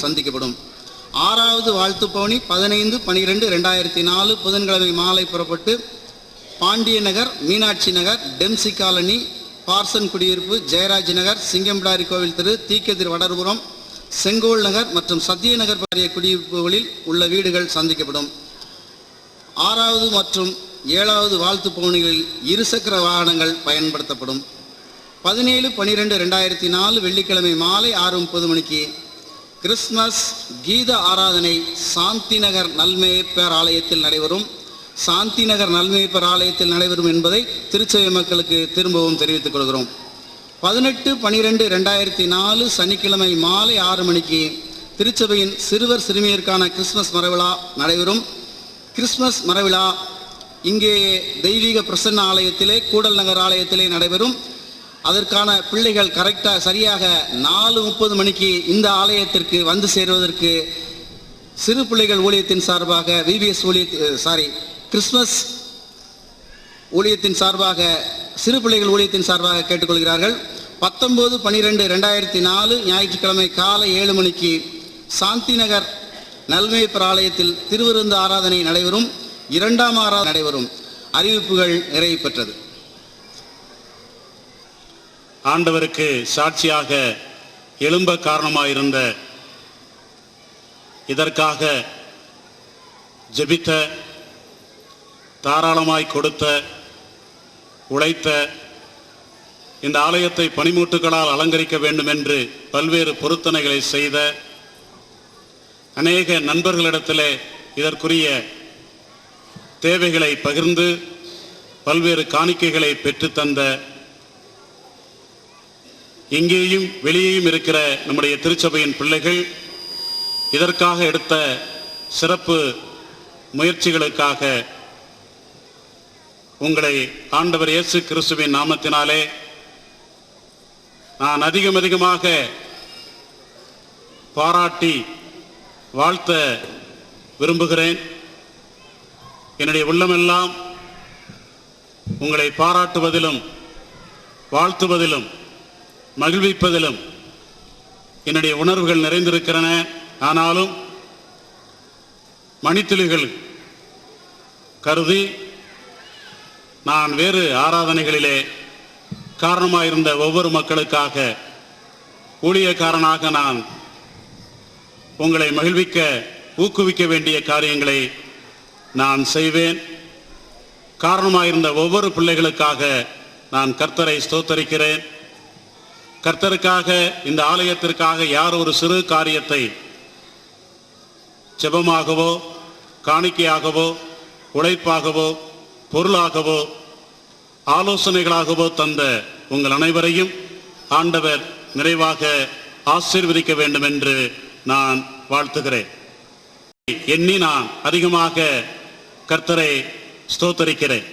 சந்திக்கப்படும். 6வது வாழ்த்து பவனி 15/12/2004 புதன்கிழமை மாலை புறப்பட்டு பாண்டிய நகர், மீனாட்சி நகர், டெம்சி காலனி, பார்சன் குடியிருப்பு, ஜெயராஜ் நகர், சிங்கம்பிடாரி கோவில் தெரு, தீக்கதிர் வடர்புரம், செங்கோல் நகர் மற்றும் சத்திய நகர் ஆகிய குடியிருப்புகளில் உள்ள வீடுகள் சந்திக்கப்படும். 6வது மற்றும் 7வது வாழ்த்து பவனிகளில் இருசக்கர வாகனங்கள் பயன்படுத்தப்படும். 17/12/2004 வெள்ளிக்கிழமை மாலை 6:30 மணிக்கு கிறிஸ்துமஸ் கீத ஆராதனை சாந்தி நகர் நல்மேய்ப்பர் ஆலயத்தில் நடைபெறும். சாந்தி நகர் நல்மேய்ப்பர் ஆலயத்தில் நடைபெறும் என்பதை திருச்சபை மக்களுக்கு திரும்பவும் தெரிவித்துக் கொள்கிறோம். 18/12/2004 சனிக்கிழமை மாலை 6 மணிக்கு திருச்சபையின் சிறுவர் சிறுமியருக்கான கிறிஸ்துமஸ் மரவிழா நடைபெறும். கிறிஸ்துமஸ் மரவிழா இங்கே தெய்வீக பிரசன்ன ஆலயத்திலே, கூடல் நகர் ஆலயத்திலே நடைபெறும். அதற்கான பிள்ளைகள் சரியாக 4:30 மணிக்கு இந்த ஆலயத்திற்கு வந்து சேருவதற்கு சிறு பிள்ளைகள் ஊழியத்தின் சார்பாக கிறிஸ்துமஸ் ஊழியத்தின் சார்பாக சிறு பிள்ளைகள் ஊழியத்தின் சார்பாக கேட்டுக்கொள்கிறார்கள். 19/12/2004 ஞாயிற்றுக்கிழமை காலை 7 மணிக்கு சாந்தி நகர் நல்மேய்ப்பர் ஆலயத்தில் திருவிருந்து ஆராதனை நடைபெறும். 2ஆம் ஆராதனை நடைபெறும். அறிவிப்புகள் நிறைவு பெற்றது. ஆண்டவருக்கு சாட்சியாக எழும்ப காரணமாயிருந்த, இதற்காக ஜெபித்த, தாராளமாய் கொடுத்த, உழைத்த, இந்த ஆலயத்தை பனிமூட்டுகளால் அலங்கரிக்க வேண்டும் என்று பல்வேறு பொருத்தனைகளை செய்த அநேக நண்பர்களிடத்திலே இதற்குரிய தேவைகளை பகிர்ந்து பல்வேறு காணிக்கைகளை பெற்றுத்தந்த, இங்கேயும் வெளியேயும் இருக்கிற நம்முடைய திருச்சபையின் பிள்ளைகள் இதற்காக எடுத்த சிறப்பு முயற்சிகளுக்காக உங்களை ஆண்டவர் இயேசு கிறிஸ்துவின் நாமத்தினாலே நான் அதிகமாக பாராட்டி வாழ்த்த விரும்புகிறேன். என்னுடைய உள்ளமெல்லாம் உங்களை பாராட்டுவதிலும் வாழ்த்துவதிலும் மகிழ்விப்பதிலும் என்னுடைய உணர்வுகள் நிறைந்திருக்கிறன. ஆனாலும் மணித்துளிகள் கருதி நான் வேறு ஆராதனைகளிலே காரணமாயிருந்த ஒவ்வொரு மக்களுக்காக ஊழியக்காரனாக நான் உங்களை மகிழ்விக்க, ஊக்குவிக்க வேண்டிய காரியங்களை நான் செய்வேன். காரணமாயிருந்த ஒவ்வொரு பிள்ளைகளுக்காக நான் கர்த்தரை ஸ்தோத்தரிக்கிறேன். கர்த்தருக்காக, இந்த ஆலயத்திற்காக யார் ஒரு சிறு காரியத்தை ஜெபமாகவோ, காணிக்கையாகவோ, உழைப்பாகவோ, பொருளாகவோ, ஆலோசனைகளாகவோ தந்த உங்கள் அனைவரையும் ஆண்டவர் நிறைவாக ஆசீர்வதிக்க வேண்டும் என்று நான் வாழ்த்துகிறேன். எண்ணி நான் அதிகமாக கர்த்தரை ஸ்தோத்தரிக்கிறேன்.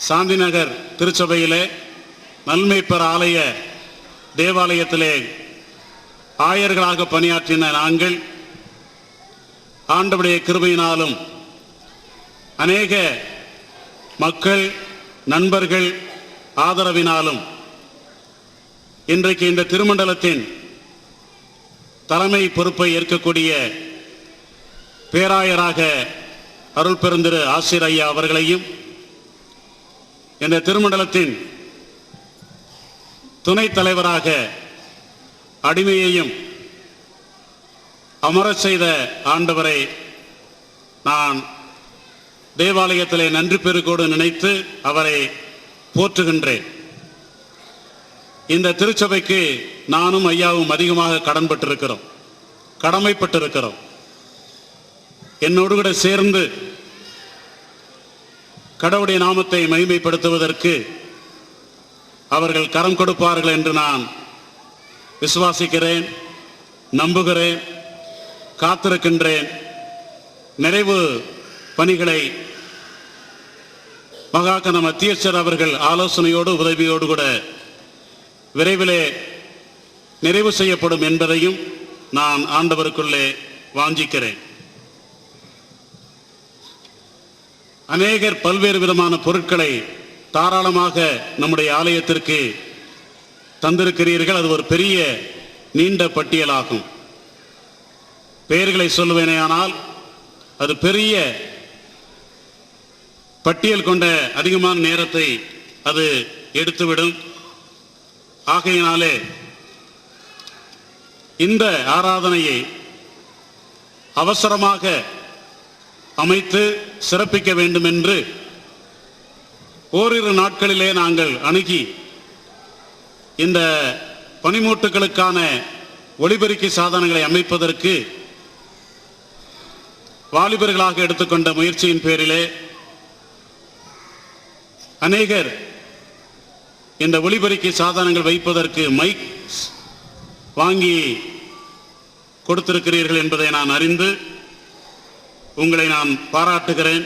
சாந்தி நகர் திருச்சபையிலே நல்மேய்ப்பர் ஆலய தேவாலயத்திலே ஆயர்களாக பணியாற்றின நாங்கள் ஆண்டவருடைய கிருபையினாலும் அநேக மக்கள், நண்பர்கள் ஆதரவினாலும் இன்றைக்கு இந்த திருமண்டலத்தின் தலைமை பொறுப்பை ஏற்கக்கூடிய பேராயராக அருள் பெருந்திரு ஆசிர் ஐயா அவர்களையும், இந்த திருமண்டலத்தின் துணைத் தலைவராக அடிமையையும் அமரச் செய்த ஆண்டவரை நான் தேவாலயத்திலே நன்றி பெருக்கோடு நினைத்து அவரை போற்றுகின்றேன். இந்த திருச்சபைக்கு நானும் ஐயாவும் அதிகமாக கடமைப்பட்டிருக்கிறோம். என்னோடு கூட சேர்ந்து கடவுளுடைய நாமத்தை மகிமைப்படுத்துவதற்கு அவர்கள் கரம் கொடுப்பார்கள் என்று நான் விசுவாசிக்கிறேன், நம்புகிறேன், காத்திருக்கின்றேன். நிறைவு பணிகளை மகாகன மத்தியஸ்தர் அவர்கள் ஆலோசனையோடு உதவியோடு கூட விரைவிலே நிறைவு செய்யப்படும் என்பதையும் நான் ஆண்டவருக்குள்ளே வாஞ்சிக்கிறேன். அநேகர் பல்வேறு விதமான பொருட்களை தாராளமாக நம்முடைய ஆலயத்திற்கு தந்திருக்கிறீர்கள். அது ஒரு பெரிய நீண்ட பட்டியலாகும். பெயர்களை சொல்லுவேனேயானால் அது பெரிய பட்டியல் கொண்ட அதிகமான நேரத்தை அது எடுத்துவிடும். ஆகையினாலே இந்த ஆராதனையை அவசரமாக அமைத்து சிறப்பிக்க வேண்டும் என்று ஓரிரு நாட்களிலே நாங்கள் அணுகி இந்த பனிமூட்டுகளுக்கான ஒளிபெருக்கி சாதனங்களை அமைப்பதற்கு வாலிபர்களாக எடுத்துக்கொண்ட முயற்சியின் பேரிலே அநேகர் இந்த ஒளிபெருக்கி சாதனங்கள் வைப்பதற்கு மைக் வாங்கி கொடுத்திருக்கிறீர்கள் என்பதை நான் அறிந்து உங்களை நான் பாராட்டுகிறேன்.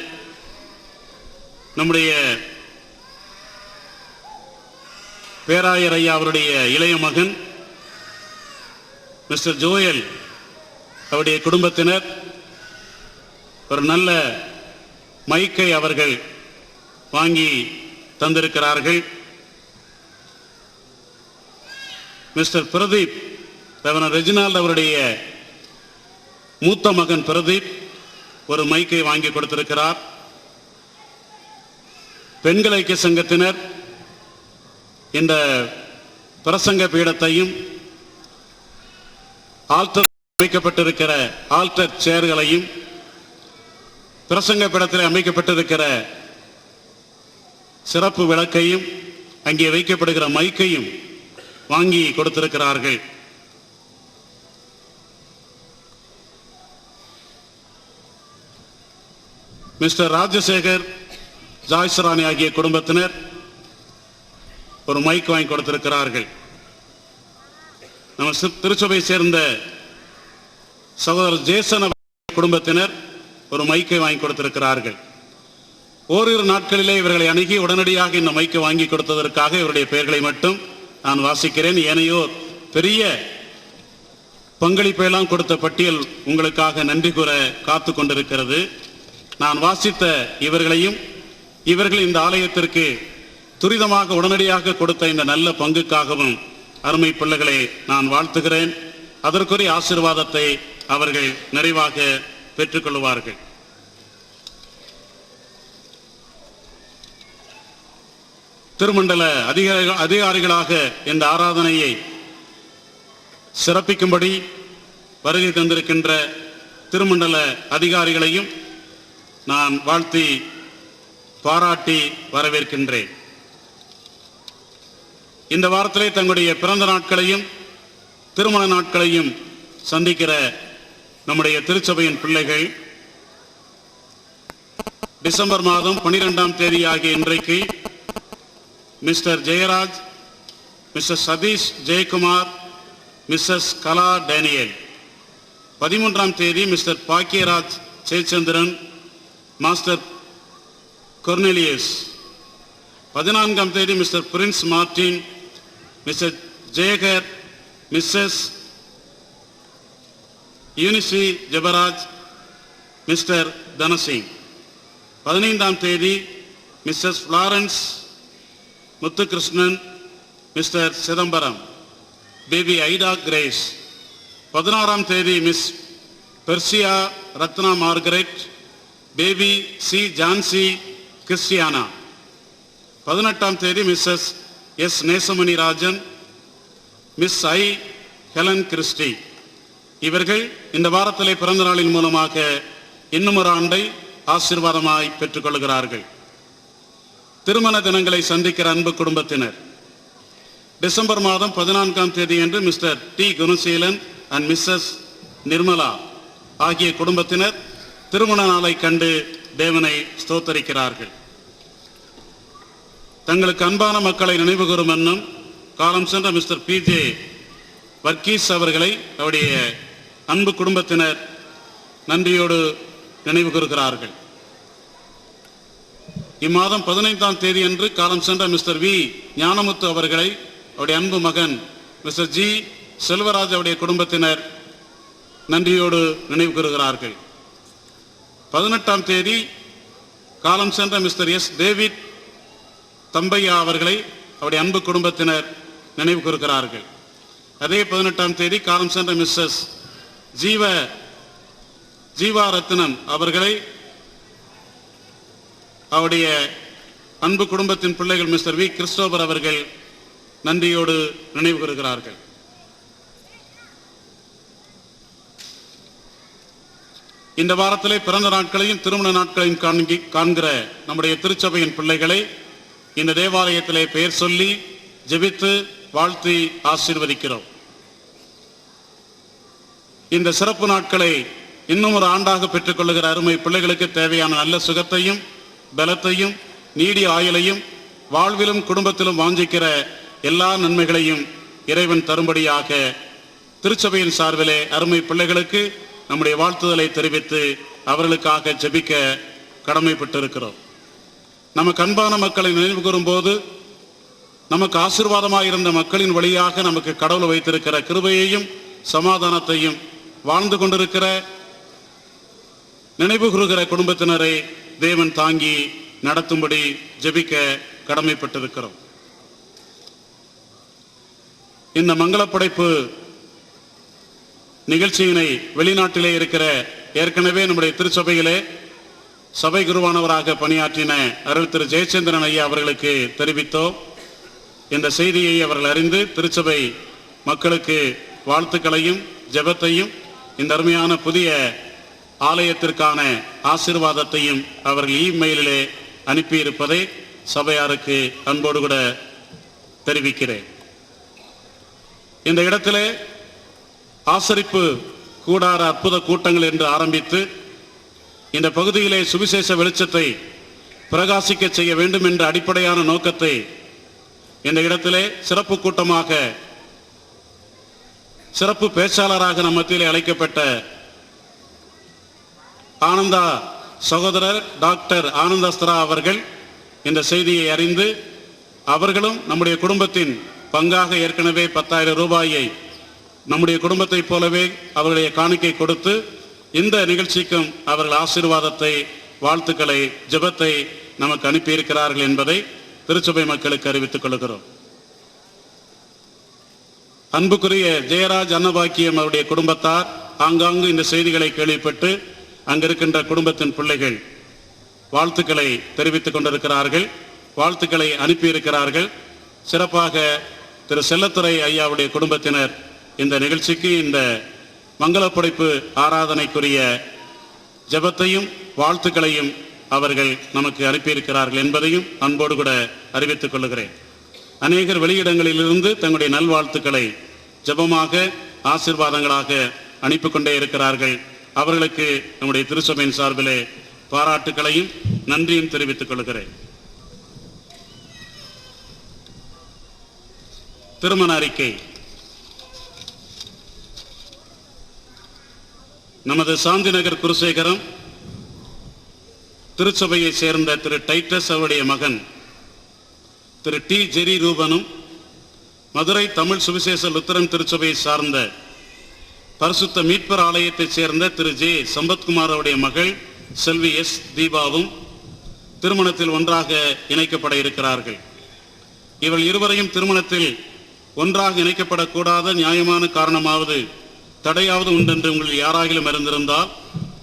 நம்முடைய பேராயர் ஐயா அவருடைய இளைய மகன் மிஸ்டர் ஜோயல் அவருடைய குடும்பத்தினர் ஒரு நல்ல மைக்கை அவர்கள் வாங்கி தந்திருக்கிறார்கள். மிஸ்டர் பிரதீப் ரெவரண்ட் ரெஜினால்ட் அவருடைய மூத்த மகன் பிரதீப் ஒரு மைக்கை வாங்கி கொடுத்திருக்கிறார். பெண்கள் ஐக்கிய சங்கத்தினர் இந்த பிரசங்க பீடத்தையும் ஆல்டர் அமைக்கப்பட்டிருக்கிற ஆல்டர் சேர்களையும் பிரசங்க பீடத்தில் அமைக்கப்பட்டிருக்கிற சிறப்பு விளக்கையும் அங்கே வைக்கப்படுகிற மைக்கையும் வாங்கி கொடுத்திருக்கிறார்கள். மிஸ்டர் ராஜசேகர் ஜாய்ஸ்ராணி ஆகிய குடும்பத்தினர் ஒரு மைக் வாங்கி கொடுத்திருக்கிறார்கள். நம்ம திருச்சபை சேர்ந்த சகோதரர் ஜேசன் குடும்பத்தினர் ஒரு மைக்கை வாங்கி கொடுத்திருக்கிறார்கள். ஓரிரு நாட்களிலே இவர்களை அணுகி உடனடியாக இந்த மைக்கை வாங்கி கொடுத்ததற்காக இவருடைய பெயர்களை மட்டும் நான் வாசிக்கிறேன். ஏனையோர் பெரிய பங்களிப்பெல்லாம் கொடுத்த பட்டியல் உங்களுக்காக நன்றி கூற காத்து கொண்டிருக்கிறது. நான் வாசித்த இவர்களையும் இவர்கள் இந்த ஆலயத்திற்கு துரிதமாக உடனடியாக கொடுத்த இந்த நல்ல பங்குக்காகவும் அருமை பிள்ளைகளை நான் வாழ்த்துகிறேன். அதற்குரிய ஆசீர்வாதத்தை அவர்கள் நிறைவாக பெற்றுக்கொள்வார்கள். திருமண்டல அதிகாரிகளாக இந்த ஆராதனையை சிறப்பிக்கும்படி வருகை தந்திருக்கின்ற திருமண்டல அதிகாரிகளையும் நான் வாழ்த்தி பாராட்டி வரவேற்கின்றேன். இந்த வாரத்திலே தங்களுடைய பிறந்த நாட்களையும் திருமண நாட்களையும் சந்திக்கிற நம்முடைய திருச்சபையின் பிள்ளைகள் டிசம்பர் மாதம் 12ஆம் தேதி ஆகிய இன்றைக்கு mister Jayaraj, mister Sathish Jayakumar, missus Kala Daniel. 13ஆம் தேதி mister Bakkiyaraj Jayachandran, master Cornelius. 14ஆம் தேதி mister Prince Martin, mister Jeyakar, missus Eunice Jebaraj, mister Dhanasingh. 15ஆம் தேதி missus Florence Muthukrishnan, mister Chidambaram, baby Ida Grace. 16ஆம் தேதி miss Persia Rathna Margaret, baby C Jhansi Christiana. 18ஆம் தேதி missus S Nesamani Rajan, miss I Helen Christy. இவர்கள் இந்த வாரத்திலே பிறந்த நாளின் மூலமாக இன்னும் ஒரு ஆண்டை ஆசீர்வாதமாய் பெற்றுக்கொள்கிறார்கள். திருமண தினங்களை சந்திக்கிற அன்பு குடும்பத்தினர் டிசம்பர் மாதம் 14ஆம் தேதி அன்று mister T Gunaseelan and missus Nirmala ஆகிய குடும்பத்தினர் திருமண நாளை கண்டு தேவனை ஸ்தோத்தரிக்கிறார்கள். தங்களுக்கு அன்பான மக்களை நினைவுகூரும் என்னும் காலம் சென்ற மிஸ்டர் PJ வர்கீஸ் அவர்களை அவருடைய அன்பு குடும்பத்தினர் நன்றியோடு நினைவு கூறுகிறார்கள். இம்மாதம் 15ஆம் தேதி அன்று காலம் சென்ற மிஸ்டர் வி ஞானமுத்து அவர்களை அவருடைய அன்பு மகன் மிஸ்டர் ஜி செல்வராஜ் அவருடைய குடும்பத்தினர் நன்றியோடு நினைவு கூறுகிறார்கள். 18ஆம் தேதி காலம் சென்ற மிஸ்டர் எஸ் டேவிட் தம்பையா அவர்களை அவருடைய அன்பு குடும்பத்தினர் நினைவு கூறுகிறார்கள். அதே 18ஆம் தேதி காலம் சென்ற மிஸ்ஸஸ் ஜீவா ரத்னம் அவர்களை அவருடைய அன்பு குடும்பத்தின் பிள்ளைகள் மிஸ்டர் வி கிறிஸ்டோபர் அவர்கள் நன்றியோடு நினைவு கூறுகிறார்கள். இந்த வாரத்திலே பிறந்த நாட்களையும் திருமண நாட்களையும் காண்கிற நம்முடைய திருச்சபையின் பிள்ளைகளை இந்த தேவாலயத்திலே பெயர் சொல்லி ஜெபித்து வாழ்த்தி ஆசீர்வதிக்கிறோம். இந்த சிறப்பு நாட்களை இன்னும் ஒரு ஆண்டாக பெற்றுக் கொள்ளுகிற அருமை பிள்ளைகளுக்கு தேவையான நல்ல சுகத்தையும் பலத்தையும் நீடிய ஆயுளையும் வாழ்விலும் குடும்பத்திலும் வாஞ்சிக்கிற எல்லா நன்மைகளையும் இறைவன் தரும்படியாக திருச்சபையின் சார்பிலே அருமை பிள்ளைகளுக்கு நம்முடைய வாழ்த்துதலை தெரிவித்து அவர்களுக்காக ஜெபிக்க கடமைப்பட்டிருக்கிறோம். நமக்கு அன்பான மக்களை நினைவு கூறும்போது நமக்கு ஆசீர்வாதமாக இருந்த மக்களின் வழியாக நமக்கு கடவுள் வைத்திருக்கிற கிருபையையும் சமாதானத்தையும் வாழ்ந்து கொண்டிருக்கிற நினைவு கூறுகிற குடும்பத்தினரை தேவன் தாங்கி நடத்தும்படி ஜெபிக்க கடமைப்பட்டிருக்கிறோம். இந்த மங்களப்படைப்பு நிகழ்ச்சியினை வெளிநாட்டிலே இருக்கிற ஏற்கனவே நம்முடைய திருச்சபையிலே சபை குருவானவராக பணியாற்றின அருள் திரு ஜெயச்சந்திரன் ஐயா அவர்களுக்கு தெரிவித்தோம். இந்த செய்தியை அவர்கள் அறிந்து திருச்சபை மக்களுக்கு வாழ்த்துக்களையும் ஜெபத்தையும் இந்த அருமையான புதிய ஆலயத்திற்கான ஆசீர்வாதத்தையும் அவர்கள் இமெயிலிலே அனுப்பியிருப்பதை சபையாருக்கு அன்போடு கூட தெரிவிக்கிறேன். இந்த இடத்திலே ஆசரிப்பு கூடார அற்புத கூட்டங்கள் என்று ஆரம்பித்து இந்த பகுதியிலே சுவிசேஷ வெளிச்சத்தை பிரகாசிக்க செய்ய வேண்டும் என்ற அடிப்படையான நோக்கத்தை இந்த இடத்திலே சிறப்பு கூட்டமாக சிறப்பு பேச்சாளராக நம் மத்தியிலே அழைக்கப்பட்ட ஆனந்தா சகோதரர் டாக்டர் ஆனந்தாஸ்திரா அவர்கள் இந்த செய்தியை அறிந்து அவர்களும் நம்முடைய குடும்பத்தின் பங்காக ஏற்கனவே 10,000 ரூபாயை நம்முடைய குடும்பத்தை போலவே அவர்களுடைய காணிக்கை கொடுத்து இந்த நிகழ்ச்சிக்கும் அவர்கள் ஆசீர்வாதத்தை வாழ்த்துக்களை ஜெபத்தை நமக்கு அனுப்பியிருக்கிறார்கள் என்பதை திருச்சபை மக்களுக்கு அறிவித்துக் கொள்கிறோம். அன்புக்குரிய ஜெயராஜ் அன்னபாக்கியம் அவருடைய குடும்பத்தார் ஆங்காங்கு இந்த செய்திகளை கேள்விப்பட்டு அங்கிருக்கின்ற குடும்பத்தின் பிள்ளைகள் வாழ்த்துக்களை தெரிவித்துக் கொண்டிருக்கிறார்கள், வாழ்த்துக்களை அனுப்பியிருக்கிறார்கள். சிறப்பாக திரு செல்லத்துறை ஐயாவுடைய குடும்பத்தினர் இந்த நிகழ்ச்சிக்கு இந்த மங்களப்படைப்பு ஆராதனைக்குரிய ஜெபத்தையும் வாழ்த்துக்களையும் அவர்கள் நமக்கு அனுப்பியிருக்கிறார்கள் என்பதையும் அன்போடு கூட அறிவித்துக் கொள்கிறேன். அநேகர் வெளியிடங்களிலிருந்து தங்களுடைய நல்வாழ்த்துக்களை ஜெபமாக ஆசீர்வாதங்களாக அனுப்பி கொண்டே இருக்கிறார்கள். அவர்களுக்கு நம்முடைய திருச்சபையின் சார்பிலே பாராட்டுக்களையும் நன்றியும் தெரிவித்துக் கொள்கிறேன். திருமண அறிக்கை. நமது சாந்தி நகர் குருசேகரம் திருச்சபையை சேர்ந்த திரு டைட்டஸ் அவருடைய மகன் திரு டி ஜெரி ரூபனும் மதுரை தமிழ் சுவிசேஷ லுத்தரன் திருச்சபையை சார்ந்த பரிசுத்த மீட்பர் ஆலயத்தைச் சேர்ந்த திரு ஜே சம்பத்குமார் அவருடைய மகள் செல்வி எஸ் தீபாவும் திருமணத்தில் ஒன்றாக இணைக்கப்பட இருக்கிறார்கள். இவள் இருவரையும் திருமணத்தில் ஒன்றாக இணைக்கப்படக்கூடாத நியாயமான காரணமாவது தடையாவது உண்டென்று உங்களில் யாராகிலும் இருந்திருந்தால்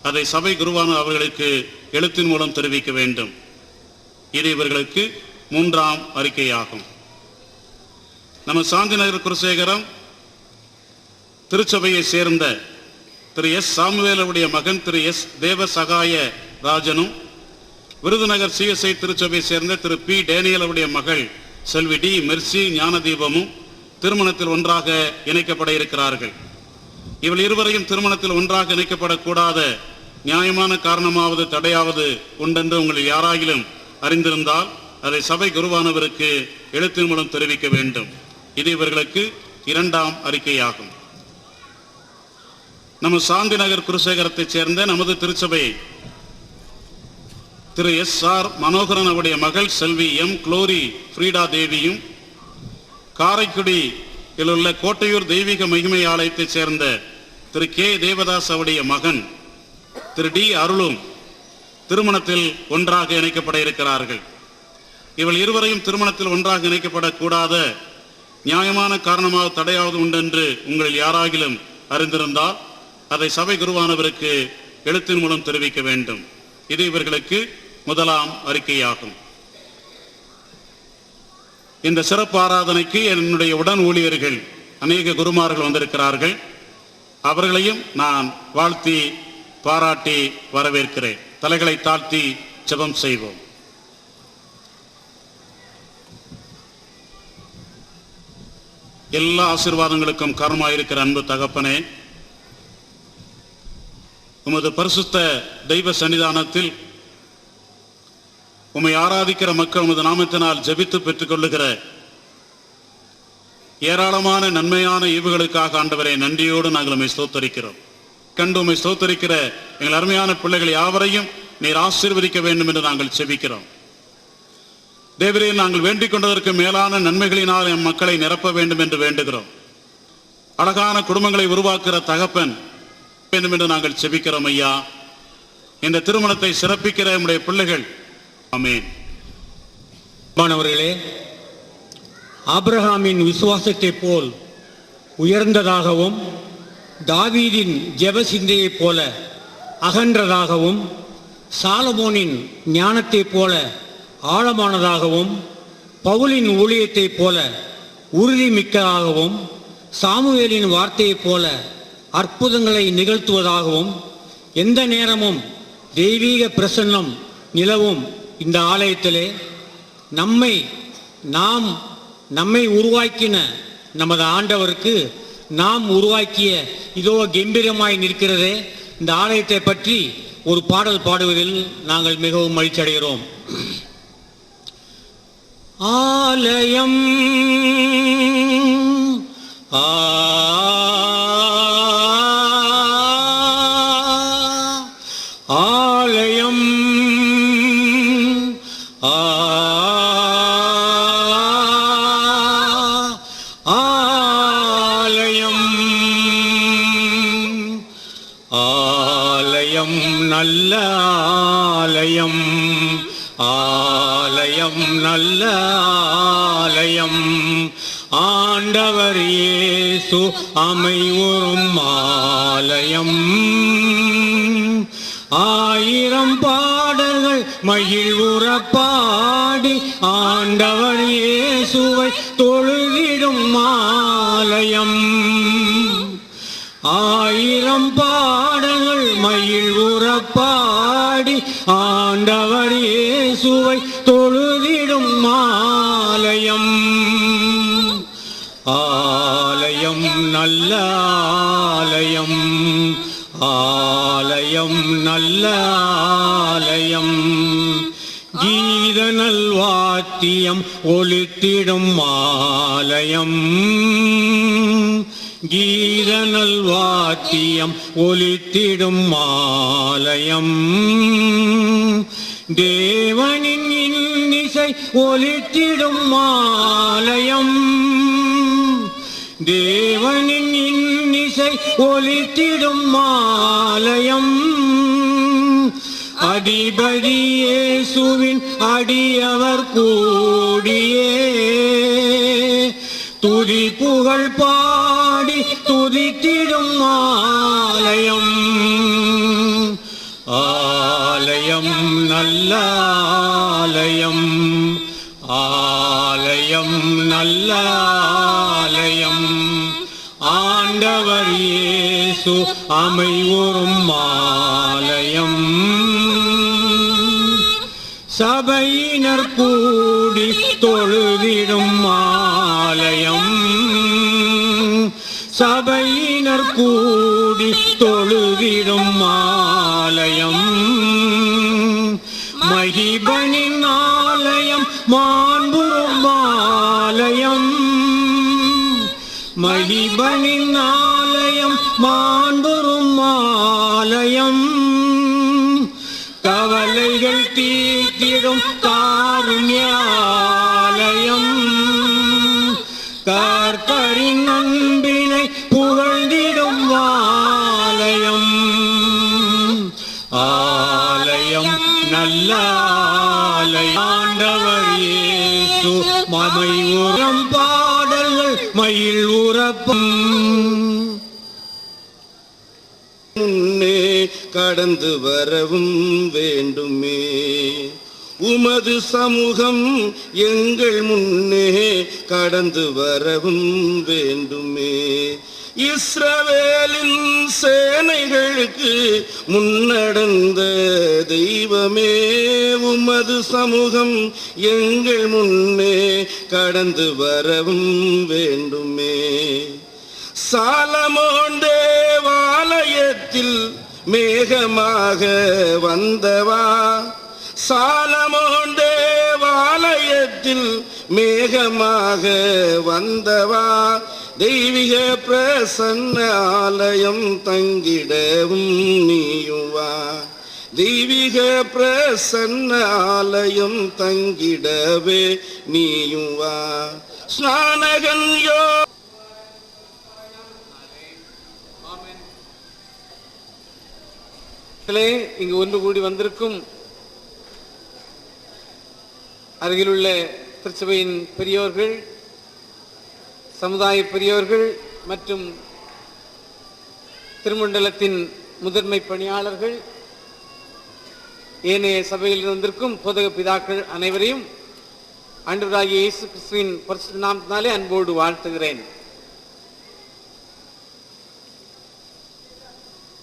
அதை சபை குருவான அவர்களுக்கு எழுத்தின் மூலம் தெரிவிக்க வேண்டும். இது இவர்களுக்கு 3ஆம் அறிக்கையாகும். நம்ம சாந்தி நகர் குருசேகரம் திருச்சபையை சேர்ந்த திரு எஸ் சாமுவேலுடைய மகன் திரு எஸ் தேவ சகாய ராஜனும் விருதுநகர் சிஎஸ்ஐ திருச்சபையை சேர்ந்த திரு பி டேனியலுடைய மகள் செல்வி டி மெர்சி ஞானதீபமும் திருமணத்தில் ஒன்றாக இணைக்கப்பட இருக்கிறார்கள். இவள் இருவரையும் திருமணத்தில் ஒன்றாக இணைக்கப்படக்கூடாத நியாயமான காரணமாவது தடையாவது உண்டென்று உங்களில் யாராகிலும் அறிந்திருந்தால் அதை சபை குருவானவருக்கு எழுத்தின் மூலம் தெரிவிக்க வேண்டும். இது இவர்களுக்கு 2ஆம் அறிக்கையாகும். நம்ம சாந்தி நகர் குருசேகரத்தைச் சேர்ந்த நமது திருச்சபை திரு எஸ் ஆர் மனோகரன் அவருடைய மகள் செல்வி எம் குளோரி ஃப்ரீடா தேவியும் காரைக்குடியில் உள்ள கோட்டையூர் தெய்வீக மகிமை ஆலயத்தைச் சேர்ந்த திரு கே தேவதாஸ் அவருடைய மகன் திரு டி அருளும் திருமணத்தில் ஒன்றாக இணைக்கப்பட இருக்கிறார்கள். இவள் இருவரையும் திருமணத்தில் ஒன்றாக இணைக்கப்படக்கூடாத நியாயமான காரணமாக தடையாவது உண்டென்று உங்களில் யாராகிலும் அறிந்திருந்தால் அதை சபை குருவானவருக்கு எழுத்தின் மூலம் தெரிவிக்க வேண்டும். இது இவர்களுக்கு முதலாம் அறிக்கையாகும். இந்த சிறப்பு ஆராதனைக்கு என்னுடைய உடன் ஊழியர்கள் அநேக குருமார்கள் வந்திருக்கிறார்கள். அவர்களையும் நான் வாழ்த்தி பாராட்டி வரவேற்கிறேன். தலைகளை தாழ்த்தி ஜெபம் செய்வோம். எல்லா ஆசீர்வாதங்களுக்கும் காரணமாயிருக்கிற அன்பு தகப்பனே, உமது பரிசுத்த தெய்வ சன்னிதானத்தில் உம்மை ஆராதிக்கிற மக்கள் உமது நாமத்தினால் ஜெபித்து பெற்றுக் கொள்ளுகிற ஏராளமான நன்மையான ஈவுகளுக்காக ஆண்டவரை நன்றியோடு நாங்கள் உம்மை ஸ்தோத்தரிக்கிறோம். கண்டு உம்மை ஸ்தோத்தரிக்கிற எங்கள் அருமையான பிள்ளைகள் யாவரையும் நீர் ஆசீர்வதிக்க வேண்டும் என்று நாங்கள் செபிக்கிறோம். தேவரே, நாங்கள் வேண்டிக் கொண்டதற்கு மேலான நன்மைகளினால் எம் மக்களை நிரப்ப வேண்டும் என்று வேண்டுகிறோம். அழகான குடும்பங்களை உருவாக்குகிற தகப்பன் வேண்டும் என்று நாங்கள் செபிக்கிறோம். ஐயா, இந்த திருமணத்தை சிறப்பிக்கிற நம்முடைய பிள்ளைகள். ஆமென். மாணவர்களே, ஆபிரகாமின் விசுவாசத்தை போல் உயர்ந்ததாகவும் தாவீதின் ஜெப சிந்தையைப் போல அகன்றதாகவும் சாலமோனின் ஞானத்தைப் போல ஆழமானதாகவும் பவுலின் ஊழியத்தைப் போல உறுதிமிக்கதாகவும் சாமுவேலின் வார்த்தையைப் போல அற்புதங்களை நிகழ்த்துவதாகவும் எந்த நேரமும் தெய்வீக பிரசன்னம் நிலவும் இந்த ஆலயத்திலே நம்மை உருவாக்கின நமது ஆண்டவருக்கு நாம் உருவாக்கிய இதோ கம்பீரமாய் நிற்கிறதே இந்த ஆலயத்தை பற்றி ஒரு பாடல் பாடுவதில் நாங்கள் மிகவும் மகிழ்ச்சி அடைகிறோம். ஆலயம் ஆலயம் ஆலயம் ஆலயம் நல்ல ஆலயம் ஆலயம் நல்ல ஆலயம் ஆண்டவர் இயேசு அமைவுறும் ஆலயம் ஆயிரம் பாடல்கள் மகிழ்வுற பாடி ஆண்டவர் இயேசுவை தொழுதிடும் ஆலயம் ஆயிரம் பாடல்கள் மகிழ்வுற பாடி ஆண்டவர் இயேசுவை தொழுதிடும் ஆலயம் ஆலயம் நல்ல ஆலயம் ஆலயம் நல்ல ஆலயம் கீத நல்வாத்தியம் ஒலித்திடும் ஆலயம் கீத நல்வாத்தியம் ஒலித்திடும் ஆலயம் தேவனின் இன்னிசை ஒலித்திடும் ஆலயம் தேவனின் இன்னிசை ஒலித்திடும் ஆலயம் அதிபதி இயேசுவின் அடியவர் கூடியே துதி புகழ் பாடி துதித்திடும் ஆலயம் ஆலயம் நல்ல ஆலயம் ஆலயம் நல்ல ஆலயம் ஆண்டவர் இயேசு அமைவுறும் ஆலயம் சபையினர் கூடி தொழுதிடும் ஆலயம் சபையினர் கூடி தொழுதிடும் ஆலயம் மகிபனின் ஆலயம் மாண்புறும் ஆலயம் மகிபனின் ஆலயம் மாண்புறும் ஆலயம் கவலைகள் தீர்த்திடும் காருண்யாலயம் கர்த்தரின் அன்பினை புகழ்ந்திடும் ஆலயம் ஆலயம் நல்ல ஆலயம் ஆண்டவர் இயேசு மமையுறம் பாடல்கள் துறப்பம் முன்னே கடந்து வரவும் வேண்டுமே. உமது சமூகம் எங்கள் முன்னே கடந்து வரவும் வேண்டுமே. இஸ்ரவேலின் சேனைகளுக்கு முன்னடந்த தெய்வமே, உமது சமூகம் எங்கள் முன்னே கடந்து வரவும் வேண்டுமே. சாலமோன் தேவாலயத்தில் மேகமாக வந்தவா, சாலமோன் தேவாலயத்தில் மேகமாக வந்தவா, தெய்வீக பிரசன்ன ஆலயம் தங்கிடவும் நீயுவா. தெய்வீக பிரசன்ன ஆலயம் தங்கிடவே நீயுவா. ஸ்நானகன் இங்கு ஒன்று கூடி வந்திருக்கும் அருகிலுள்ள திருச்சபையின் பெரியோர்கள், சமுதாய பெரியோர்கள் மற்றும் திருமண்டலத்தின் முதன்மை பணியாளர்கள், ஏனைய சபையில் வந்திருக்கும் போதக பிதாக்கள் அனைவரையும் ஆண்டவராகிய இயேசு கிறிஸ்துவின் பரிசுத்த நாமத்தினாலே அன்போடு வாழ்த்துகிறேன்.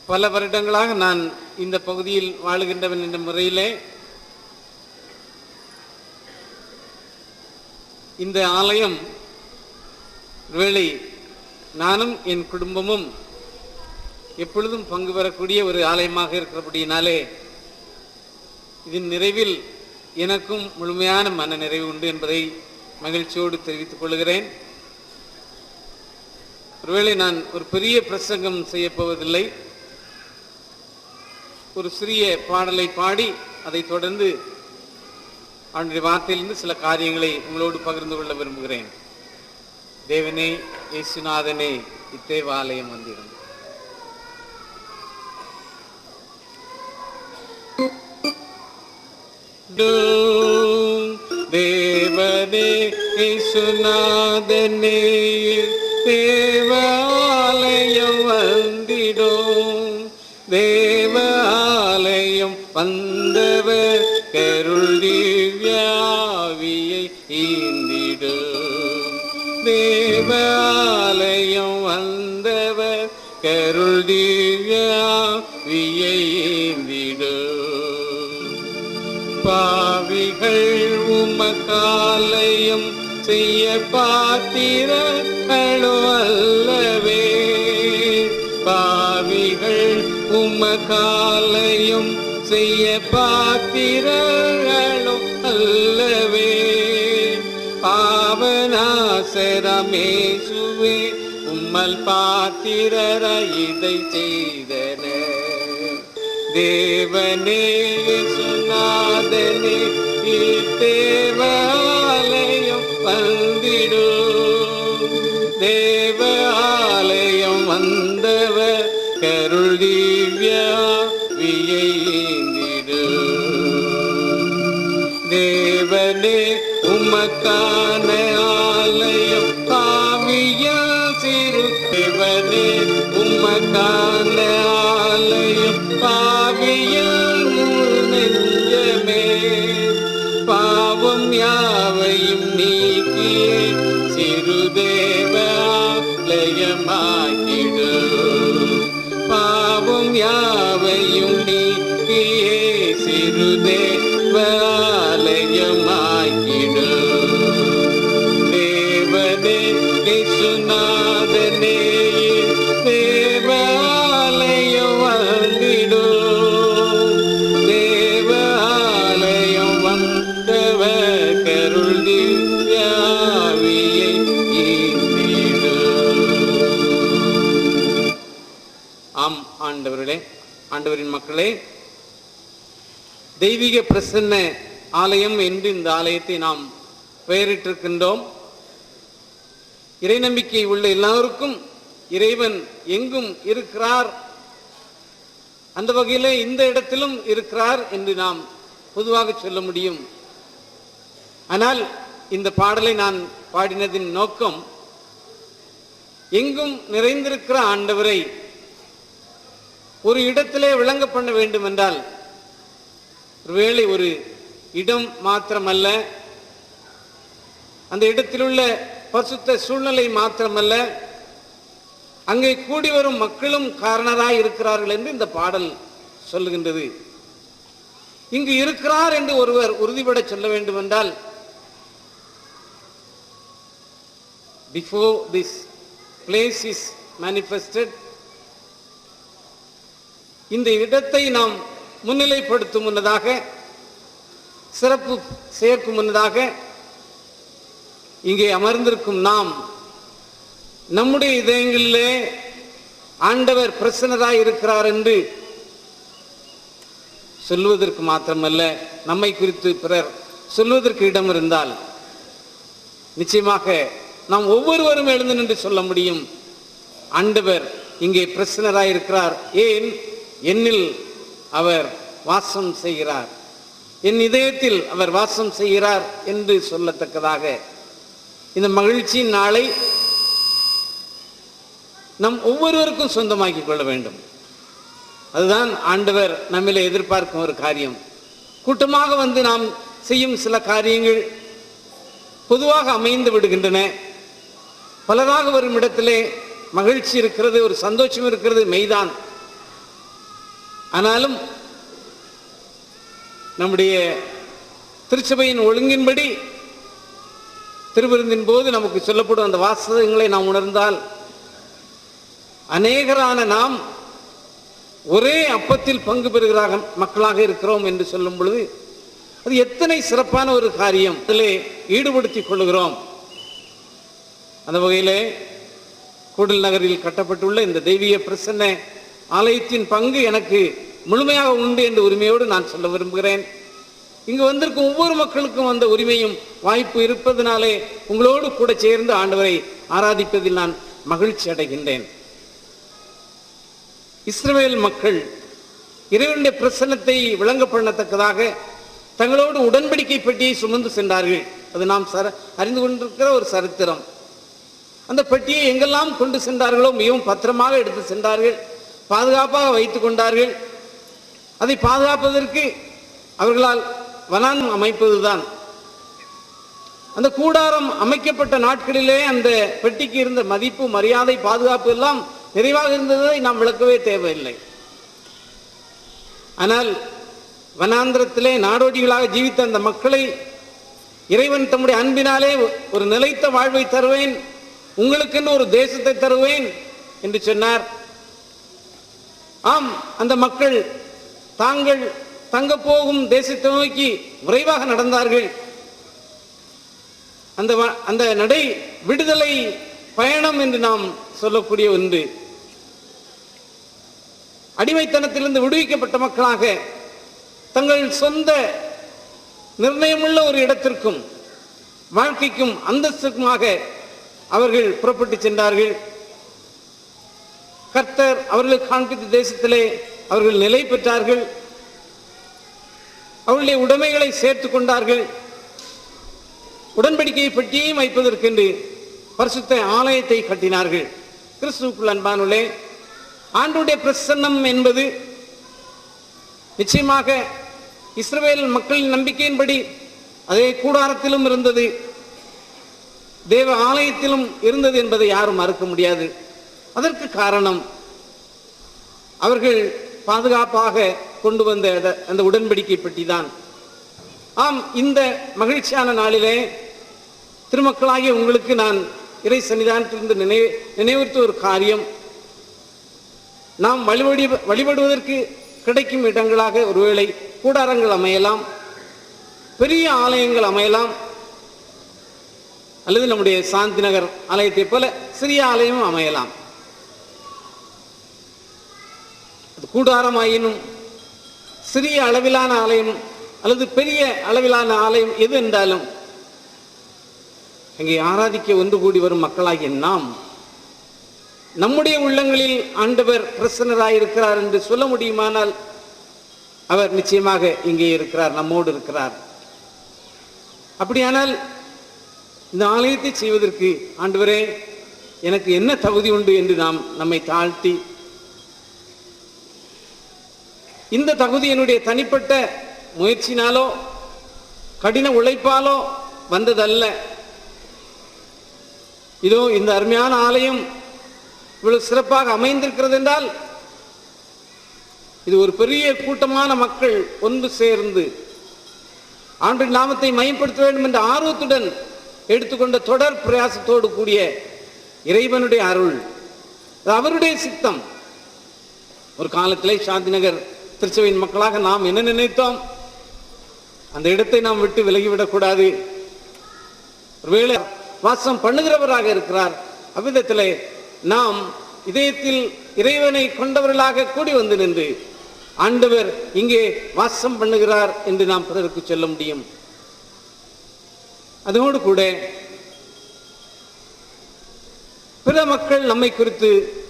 பல வருடங்களாக நான் இந்த பகுதியில் வாழுகின்றவன் என்ற முறையிலே இந்த ஆலயம் வேளை நானும் என் குடும்பமும் எப்பொழுதும் பங்கு பெறக்கூடிய ஒரு ஆலயமாக இருக்கிறபடியினாலே இதன் நிறைவில் எனக்கும் முழுமையான மன நிறைவு உண்டு என்பதை மகிழ்ச்சியோடு தெரிவித்துக் கொள்கிறேன். ஒருவேளை நான் ஒரு பெரிய பிரசங்கம் செய்யப்போவதில்லை. ஒரு சிறிய பாடலை பாடி அதை தொடர்ந்து அவனுடைய வார்த்தையிலிருந்து சில காரியங்களை உங்களோடு பகிர்ந்து கொள்ள விரும்புகிறேன். தேவனே, இயேசுநாதனே, இத்தேவாலயம் வந்திடும். தேவனே, இயேசுநாதனே, தேவாலயம் வந்திடும். தேவாலயம் வந்தவர் கருள் திவ்யாவியை ஈந்திடும். தேவாலயம் வந்தவர் கருள் திவ்யாவியை ஈந்திடும். பாவிகள் உமக்காலயம் செய்ய பாத்திரங்களோ அல்லவே. பாவிகள் உமக்காலயம் செய்ய பாத்திரங்களும் அல்லவே. பாவநாசரமேசுவே, உம்மல் பாத்திரர இதை செய்தன. தேவனே, சுநாதனே, தேவாலயம் வந்திடும். தேவாலயம் வந்தவர் கருள் திவ்யாவியை ஈந்திடும். தேவனே, உமக்கான ஆலயம் பாவியில் சிறு. தேவனே, உமக்கான ஆலயம் பாவியில் முழு நெஞ்சமே. பாவம் யாவையும் நீக்கியே சிறு தேவாலயமாக்கிடும். பாவம் யாவையும் நீக்கியே சிறு தேவாலயமாக்கிடும். தேவனே, இயேசுநாதனே, தேவாலயம் வந்திடும். தேவாலயம் வந்தவர் கருள் திவ்யாவியை ஈந்திடும். ஆம் ஆண்டவர்களே, ஆண்டவரின் மக்களே, தெய்வீக பிரசன்ன ஆலயம் என்று இந்த ஆலயத்தை நாம் பெயரிட்டிருக்கின்றோம். இறை நம்பிக்கை உள்ள எல்லாருக்கும் இறைவன் எங்கும் இருக்கிறார், அந்த வகையிலே இந்த இடத்திலும் இருக்கிறார் என்று நாம் பொதுவாக சொல்ல முடியும். ஆனால் இந்த பாடலை நான் பாடினதின் நோக்கம் எங்கும் நிறைந்திருக்கிற ஆண்டவரை ஒரு இடத்திலே விளங்க பண்ண வேண்டும் என்றால் ஒருவேளை ஒரு இடம் மாத்திரமல்ல, அந்த இடத்தில் உள்ள பரிசுத்த சூழ்நிலை மாத்திரமல்ல, அங்கே கூடி வரும் மக்களும் காரணராய் இருக்கிறார்கள் என்று இந்த பாடல் சொல்லுகின்றது. இங்கு இருக்கிறார் என்று ஒருவர் உறுதிபட சொல்ல வேண்டும் என்றால், before this place is manifested, இந்த இடத்தை நாம் முன்னிலைப்படுத்தும் முன்னதாக, சிறப்பு சேர்க்கும் முன்னதாக, இங்கே அமர்ந்திருக்கும் நாம் நம்முடைய இதயங்களிலே ஆண்டவர் பிரசன்னராய் இருக்கிறார் என்று சொல்வதற்கு மாத்திரமல்ல, நம்மை குறித்து பிறர் சொல்வதற்கு இடம் இருந்தால் நிச்சயமாக நாம் ஒவ்வொருவரும் எழுந்து நின்று சொல்ல முடியும், ஆண்டவர் இங்கே பிரசன்னராய் இருக்கிறார். ஏன்? என்னில் அவர் வாசம் செய்கிறார், என் இதயத்தில் அவர் வாசம் செய்கிறார் என்று சொல்லத்தக்கதாக இந்த மகிழ்ச்சியின் நாளை நம் ஒவ்வொருவருக்கும் சொந்தமாக்கிக் கொள்ள வேண்டும். அதுதான் ஆண்டவர் நம்மிலே எதிர்பார்க்கும் ஒரு காரியம். கூட்டமாக வந்து நாம் செய்யும் சில காரியங்கள் பொதுவாக அமைந்து விடுகின்றன. பலராக வரும் இடத்திலே மகிழ்ச்சி இருக்கிறது, ஒரு சந்தோஷம் இருக்கிறது, மெய்தான். ஆனாலும் நம்முடைய திருச்சபையின் ஒழுங்கின்படி திருவிருந்தின் போது நமக்கு சொல்லப்படும் அந்த வாசகங்களை நாம் உணர்ந்தால், அநேகரான நாம் ஒரே அப்பத்தில் பங்கு பெறுகிற மக்களாக இருக்கிறோம் என்று சொல்லும் பொழுது அது எத்தனை சிறப்பான ஒரு காரியம். அதிலே ஈடுபடுத்திக் கொள்கிறோம். அந்த வகையிலே கூடல் நகரில் கட்டப்பட்டுள்ள இந்த தெய்வீக பிரசன்ன ஆலயத்தின் பங்கு எனக்கு முழுமையாக உண்டு என்ற உரிமையோடு நான் சொல்ல விரும்புகிறேன். இங்கு வந்திருக்கும் ஒவ்வொரு மக்களுக்கும் அந்த உரிமையும் வாய்ப்பு இருப்பதனாலே உங்களோடு கூட சேர்ந்து ஆண்டவரை ஆராதிப்பதில் நான் மகிழ்ச்சி அடைகின்றேன். இஸ்ரவேல் மக்கள் இறைவனுடைய பிரசன்னத்தை விளங்க பண்ணத்தக்கதாக தங்களோடு உடன்படிக்கை பெட்டியை சுமந்து சென்றார்கள். அது நாம் அறிந்து கொண்டிருக்கிற ஒரு சரித்திரம். அந்த பெட்டியை எங்கெல்லாம் கொண்டு சென்றார்களோ மிகவும் பத்திரமாக எடுத்து சென்றார்கள், பாதுகாப்பாக வைத்துக் கொண்டார்கள். அதை பாதுகாப்பதற்கு அவர்களால் வனாந்தரம் அமைப்பதுதான். அந்த கூடாரம் அமைக்கப்பட்ட நாட்களிலே அந்த பெட்டிக்கு இருந்த மதிப்பு, மரியாதை, பாதுகாப்பு எல்லாம் நிறைவாக இருந்ததை நாம் விளக்கவே தேவையில்லை. ஆனால் வனாந்திரத்திலே நாடோடிகளாக ஜீவித்த அந்த மக்களை இறைவன் தம்முடைய அன்பினாலே ஒரு நிலைத்த வாழ்வை தருவேன், உங்களுக்கென்று ஒரு தேசத்தை தருவேன் என்று சொன்னார். ஆம், அந்த மக்கள் தாங்கள் தங்க போகும் தேசத்தை நோக்கி விரைவாக நடந்தார்கள். அந்த நடை விடுதலை பயணம் என்று நாம் சொல்லக்கூடிய ஒன்று. அடிமைத்தனத்திலிருந்து விடுவிக்கப்பட்ட மக்களாக தங்கள் சொந்த நிர்ணயமுள்ள ஒரு இடத்திற்கும் வாழ்க்கைக்கும் அந்தஸ்துக்குமாக அவர்கள் புறப்பட்டு சென்றார்கள். கர்த்தர் அவர்களுக்கு காண்பித்த தேசத்திலே அவர்கள் நிலை பெற்றார்கள். அவர்களுடைய உடைமைகளை சேர்த்துக் கொண்டார்கள். உடன்படிக்கையை பெட்டியையும் வைப்பதற்கென்று பரிசுத்த ஆலயத்தை கட்டினார்கள். கிறிஸ்துவுக்குள் அன்பானுள்ளே, ஆண்டவருடைய பிரசன்னம் என்பது நிச்சயமாக இஸ்ரவேல் மக்களின் நம்பிக்கையின்படி அதே கூடாரத்திலும் இருந்தது, தேவ ஆலயத்திலும் இருந்தது என்பதை யாரும் மறுக்க முடியாது. அதற்கு காரணம் அவர்கள் பாதுகாப்பாக கொண்டு வந்த அந்த உடன்படிக்கை பெட்டி தான். ஆம், இந்த மகிழ்ச்சியான நாளிலே திருமக்களாகிய உங்களுக்கு நான் இறை சன்னிதானத்திலிருந்து நினைவுறுத்த ஒரு காரியம், நாம் வழிபடுவதற்கு கிடைக்கும் இடங்களாக ஒருவேளை கூடாரங்கள் அமையலாம், பெரிய ஆலயங்கள் அமையலாம், அல்லது நம்முடைய சாந்தி நகர் ஆலயத்தை போல சிறிய ஆலயமும் அமையலாம். கூடாரம் ஆயினும் சிறிய அளவிலான ஆலயம் அல்லது பெரிய அளவிலான ஆலயம் எது என்றாலும் அங்கே ஆராதிக்க ஒன்று கூடி வரும் மக்களாகிய நாம் நம்முடைய உள்ளங்களில் ஆண்டவர் பிரசன்னராயிருக்கிறார் என்று சொல்ல முடியுமானால் அவர் நிச்சயமாக இங்கே இருக்கிறார், நம்மோடு இருக்கிறார். அப்படியானால் இந்த ஆலயத்தை செய்வதற்கு ஆண்டவரே எனக்கு என்ன தகுதி உண்டு என்று நாம் நம்மை தாழ்த்தி, இந்த தகுதி என்னுடைய தனிப்பட்ட முயற்சினாலோ கடின உழைப்பாலோ வந்ததல்ல. இதோ இந்த அருமையான ஆலயம் இவ்வளவு சிறப்பாக அமைந்திருக்கிறது என்றால் இது ஒரு பெரிய கூட்டமான மக்கள் ஒன்று சேர்ந்து ஆண்டவரின் நாமத்தை மையப்படுத்த வேண்டும் என்ற ஆர்வத்துடன் எடுத்துக்கொண்ட தொடர் பிரயாசத்தோடு கூடிய இறைவனுடைய அருள், அவருடைய சித்தம். ஒரு காலத்திலே சாந்தி நகர் திருச்சபையின் மக்களாக நாம் என்ன நினைத்தோம், அந்த இடத்தை நாம் விட்டு விலகிவிடக்கூடாது. ஒருவேளை வாசம் பண்ணுகிறவராக இருக்கிறார், அவ்விதத்திலே நாம் இதயத்தில் இறைவனை கொண்டவர்களாக கூடி வந்து நின்று ஆண்டவர் இங்கே வாசம் பண்ணுகிறார் என்று நாம் பிறருக்கு சொல்ல முடியும். அதோடு கூட பிற மக்கள் நம்மை குறித்து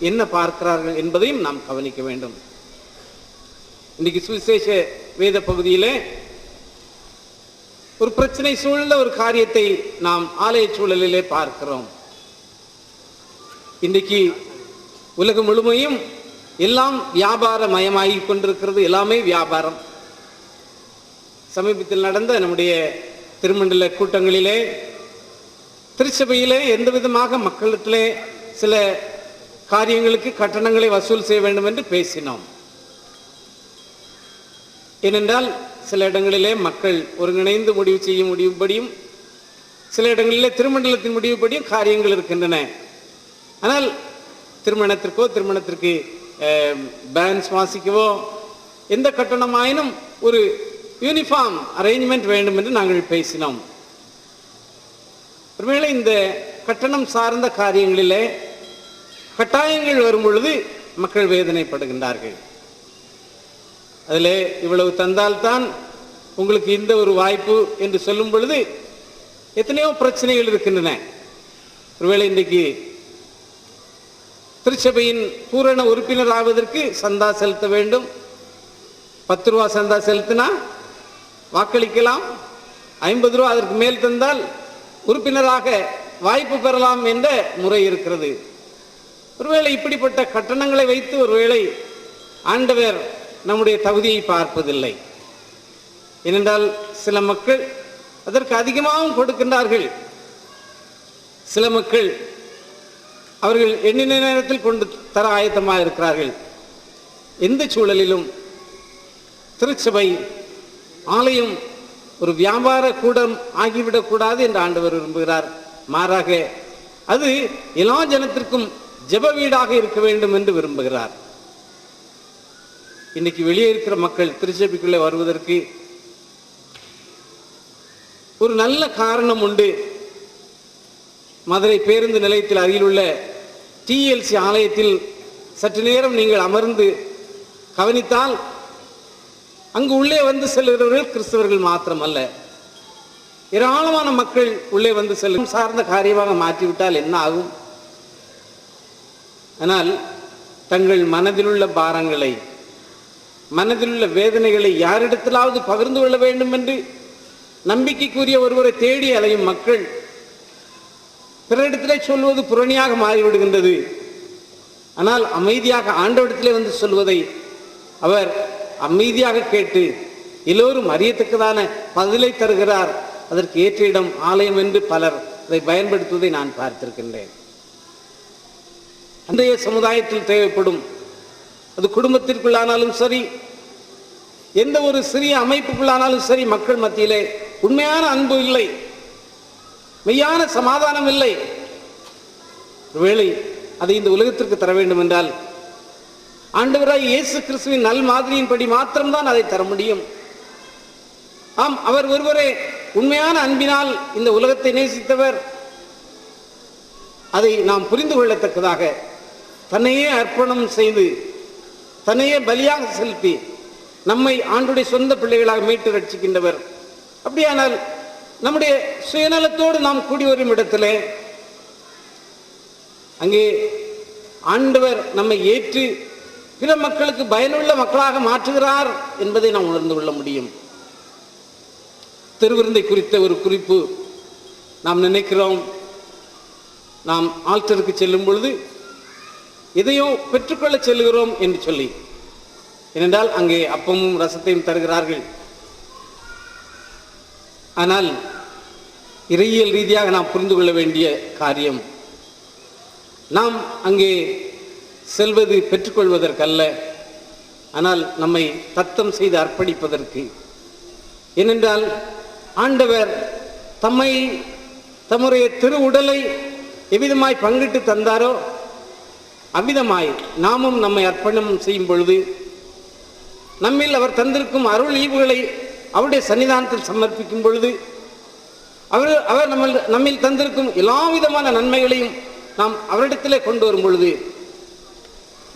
என்ன பார்க்கிறார்கள் என்பதையும் நாம் கவனிக்க வேண்டும். இன்னைக்கு சுவிசேஷ வேத பகுதியிலே ஒரு பிரச்சனை சூழ்ந்த ஒரு காரியத்தை நாம் ஆலய சூழலிலே பார்க்கிறோம். இன்றைக்கு உலகம் முழுமையும் எல்லாம் வியாபார மயமாகி கொண்டிருக்கிறது. எல்லாமே வியாபாரம். சமீபத்தில் நடந்த நம்முடைய திருமண்டல கூட்டங்களிலே திருச்சபையிலே எந்த விதமாக மக்களிடத்திலே சில காரியங்களுக்கு கட்டணங்களை வசூல் செய்ய வேண்டும் என்று பேசினோம். ஏனென்றால் சில இடங்களிலே மக்கள் ஒருங்கிணைந்து முடிவு செய்ய முடிவுபடியும் சில இடங்களிலே திருமண்டலத்தின் முடிவுபடியும் காரியங்கள் இருக்கின்றன. ஆனால் திருமணத்திற்கு பேண்ட்ஸ் வாசிக்கவோ எந்த கட்டணமாயினும் ஒரு யூனிஃபார்ம் அரேஞ்ச்மெண்ட் வேண்டும் என்று நாங்கள் பேசினோம். ஒருவேளை இந்த கட்டணம் சார்ந்த காரியங்களிலே கட்டாயங்கள் வரும் பொழுது மக்கள் வேதனைப்படுகின்றார்கள். அதில் இவ்வளவு தந்தால்தான் உங்களுக்கு இந்த ஒரு வாய்ப்பு என்று சொல்லும் பொழுது எத்தனையோ பிரச்சனைகள் இருக்கின்றன. ஒருவேளை இன்றைக்கு திருச்சபையின் பூரண உறுப்பினர் ஆவதற்கு சந்தா செலுத்த வேண்டும். 10 ரூபா சந்தா செலுத்தினா வாக்களிக்கலாம், 50 ரூபா அதற்கு மேல் தந்தால் உறுப்பினராக வாய்ப்பு பெறலாம் என்ற முறை இருக்கிறது. ஒருவேளை இப்படிப்பட்ட கட்டணங்களை வைத்து ஒருவேளை ஆண்டவர் நம்முடைய தகுதியை பார்ப்பதில்லை. ஏனென்றால் சில மக்கள் அதற்கு அதிகமாகவும் கொடுக்கின்றார்கள். சில மக்கள் அவர்கள் எண்ணின நேரத்தில் கொண்டு தர ஆயத்தமாக இருக்கிறார்கள். எந்த சூழலிலும் திருச்சபை ஆலயம் ஒரு வியாபார கூடம் ஆகிவிடக்கூடாது என்று ஆண்டவர் விரும்புகிறார். மாறாக அது எல்லா ஜனத்திற்கும் ஜெப வீடாக இருக்க வேண்டும் என்று விரும்புகிறார். இன்னைக்கு வெளியே இருக்கிற மக்கள் திருச்சபைக்குள்ளே வருவதற்கு ஒரு நல்ல காரணம் உண்டு. மதுரை பேருந்து நிலையத்தில் அருகிலுள்ள TLC ஆலயத்தில் சற்று நேரம் நீங்கள் அமர்ந்து கவனித்தால் அங்கு உள்ளே வந்து செல்கிறவர்கள் கிறிஸ்தவர்கள் மாத்திரமல்ல, ஏராளமான மக்கள் உள்ளே வந்து செல்லும் சார்ந்த காரியமாக மாற்றிவிட்டால் என்ன ஆகும்? ஆனால் தங்கள் மனதிலுள்ள பாரங்களை, மனதிலுள்ள வேதனைகளை யாரிடத்திலாவது பகிர்ந்து கொள்ள வேண்டும் என்று நம்பிக்கைக்குரிய ஒருவரை தேடி அலையும் மக்கள் பிறரிடத்திலே சொல்வது புரணியாக மாறிவிடுகின்றது. ஆனால் அமைதியாக ஆண்டவரிடத்திலே வந்து சொல்வதை அவர் அமைதியாக கேட்டு எல்லோரும் அறியத்தக்கதான பதிலை தருகிறார். அதற்கு ஏற்ற இடம் ஆலயம் என்று பலர் அதை பயன்படுத்துவதை நான் பார்த்திருக்கின்றேன். அன்றைய சமுதாயத்தில் தேவைப்படும், அது குடும்பத்திற்குள்ளானாலும் சரி, எந்த ஒரு சிறிய அமைப்புக்குள்ளானாலும் சரி, மக்கள் மத்தியிலே உண்மையான அன்பு இல்லை, மெய்யான சமாதானம் இல்லை. ஒருவேளை அதை இந்த உலகத்திற்கு தர வேண்டும் என்றால் ஆண்டவராய் இயேசு கிறிஸ்துவின் நல் மாதிரியின்படி மாத்திரம்தான் அதை தர முடியும். ஆம், அவர் ஒருவரே உண்மையான அன்பினால் இந்த உலகத்தை நேசித்தவர். அதை நாம் புரிந்து கொள்ளத்தக்கதாக தன்னையே அர்ப்பணம் செய்து தன்னையே பலியாக செலுத்தி நம்மை ஆண்டுடைய சொந்த பிள்ளைகளாக மீட்டு ரட்சிக்கின்றவர். அப்படியானால் நம்முடைய சுயநலத்தோடு நாம் கூடி வரும் இடத்திலே அங்கே ஆண்டவர் நம்மை ஏற்று பிற மக்களுக்கு பயனுள்ள மக்களாக மாற்றுகிறார் என்பதை நாம் உணர்ந்து கொள்ள முடியும். திருவிருந்தை குறித்த ஒரு குறிப்பு நாம் நினைக்கிறோம். நாம் ஆல்டருக்கு செல்லும் பொழுது எதையோ பெற்றுக்கொள்ள செல்கிறோம் என்று சொல்லி, ஏனென்றால் அங்கே அப்பமும் ரசத்தையும் தருகிறார்கள். ஆனால் இறையியல் ரீதியாக நாம் புரிந்து கொள்ள வேண்டிய காரியம், நாம் அங்கே செல்வது பெற்றுக்கொள்வதற்கல்ல, ஆனால் நம்மை தத்தம் செய்து அர்ப்பணிப்பதற்கு. ஏனென்றால் ஆண்டவர் தம்முடைய திரு உடலை எவ்விதமாய் பங்கிட்டு தந்தாரோ அவ்விதமாய் நாமும் நம்மை அர்ப்பணம் செய்யும் பொழுது நம்மில் அவர் தந்திருக்கும் அருள் ஈவுகளை அவருடைய சன்னிதானத்தில் சமர்ப்பிக்கும் பொழுது அவர் நம்மில் தந்திருக்கும் எல்லா விதமான நன்மைகளையும் நாம் அவரிடத்திலே கொண்டு வரும் பொழுது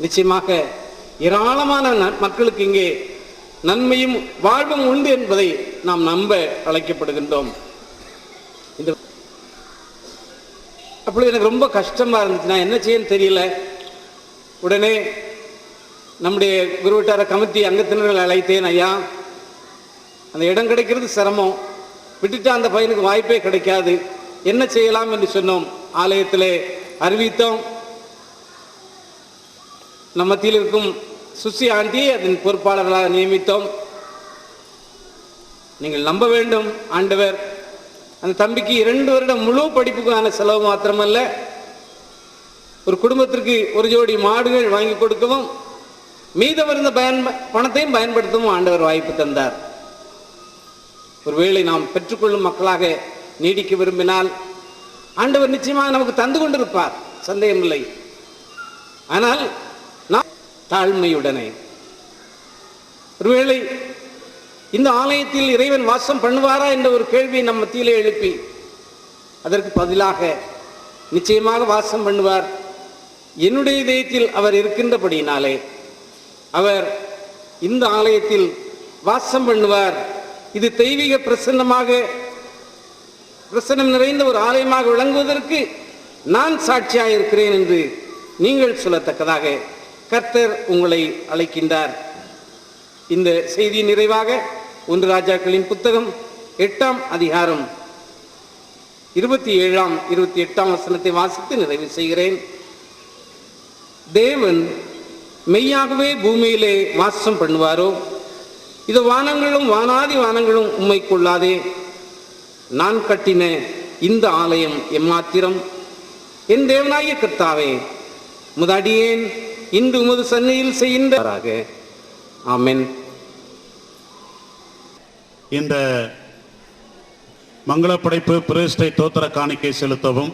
நிச்சயமாக ஏராளமான மக்களுக்கு இங்கே நன்மையும் வாழ்வும் உண்டு என்பதை நாம் நம்ப அழைக்கப்படுகின்றோம். அப்பொழுது எனக்கு ரொம்ப கஷ்டமா இருந்துச்சு, நான் என்ன செய்யன்னு தெரியல. உடனே நம்முடைய குருவட்டார கமிட்டி அங்கத்தினர்கள் அழைத்தேன். ஐயா, அந்த இடம் கிடைக்கிறது சிரமம், விட்டுட்டு அந்த பையனுக்கு வாய்ப்பே கிடைக்காது, என்ன செய்யலாம் என்று சொன்னோம். ஆலயத்திலே அறிவித்தோம். நம் மத்தியில் இருக்கும் சுசி ஆண்டியை அதன் பொறுப்பாளர்களாக நியமித்தோம். நீங்கள் நம்ப வேண்டும், ஆண்டவர் அந்த தம்பிக்கு 2 வருடம் முழு படிப்புக்கான செலவு மாத்திரமல்ல, ஒரு குடும்பத்திற்கு ஒரு ஜோடி மாடுகள் வாங்கி கொடுக்கவும் மீதம் இருந்த பணத்தையும் பயன்படுத்தவும் ஆண்டவர் வாய்ப்பு தந்தார். ஒருவேளை நாம் பெற்றுக்கொள்ளும் மக்களாக நீடிக்க விரும்பினால் ஆண்டவர் நிச்சயமாக நமக்கு தந்து கொண்டிருப்பார், சந்தேகமில்லை. ஆனால் நாம் தாழ்மையுடனே, ஒருவேளை இந்த ஆலயத்தில் இறைவன் வாசம் பண்ணுவாரா என்ற ஒரு கேள்வியை நம் மத்தியிலே எழுப்பி அதற்கு பதிலாக நிச்சயமாக வாசம் பண்ணுவார், என்னுடைய இதயத்தில் அவர் இருக்கின்றபடியினாலே அவர் இந்த ஆலயத்தில் வாசம் பண்ணுவார், இது தெய்வீக பிரசன்னம் நிறைந்த ஒரு ஆலயமாக விளங்குவதற்கு நான் சாட்சியாக இருக்கிறேன் என்று நீங்கள் சொல்லத்தக்கதாக கர்த்தர் உங்களை அழைக்கின்றார். இந்த செய்தி நிறைவாக 1 ராஜாக்களின் புத்தகம் 8ஆம் அதிகாரம் 27ஆம் 28ஆம் வசனத்தை வாசித்து நிறைவு செய்கிறேன். தேவன் மெய்யாகவே பூமியிலே வாசம் பண்ணுவாரோ? இது வானங்களும் வானாதி வானங்களும் உம்மை கொள்ளாதே. நான் கட்டின இந்த ஆலயம் எம்மாத்திரம்? என் தேவனாகிய கர்த்தாவே, உமது அடியேன் இன்று உமது சந்நிதியில் செய்கின்றாராக. ஆமென். இந்த மங்களப்படைப்பு பிரதிஷ்டை தோத்திர காணிக்கை செலுத்தவும்,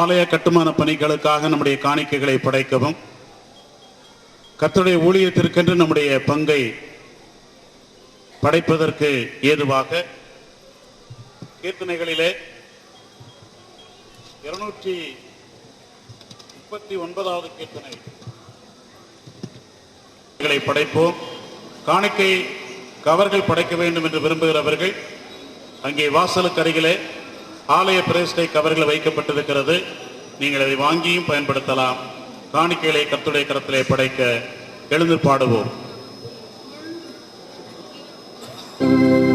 ஆலய கட்டுமான பணிகளுக்காக நம்முடைய காணிக்கைகளை படைக்கவும், கர்த்தருடைய ஊழியத்திற்கென்று நம்முடைய பங்கை படைப்பதற்கு ஏதுவாக கீர்த்தனைகளிலே 239வது கீர்த்தனை படைப்போம். காணிக்கை கவர்கள் படைக்க வேண்டும் என்று விரும்புகிறவர்கள் அங்கே வாசலுக்கு அருகிலே ஆலய பிரதிஷ்டை கவர்கள் வைக்கப்பட்டிருக்கிறது, நீங்கள் அதை வாங்கியும் பயன்படுத்தலாம். காணிக்கைகளை கர்த்தருடைய கரத்திலே படைக்க எழுந்து பாடுவோம். Amen.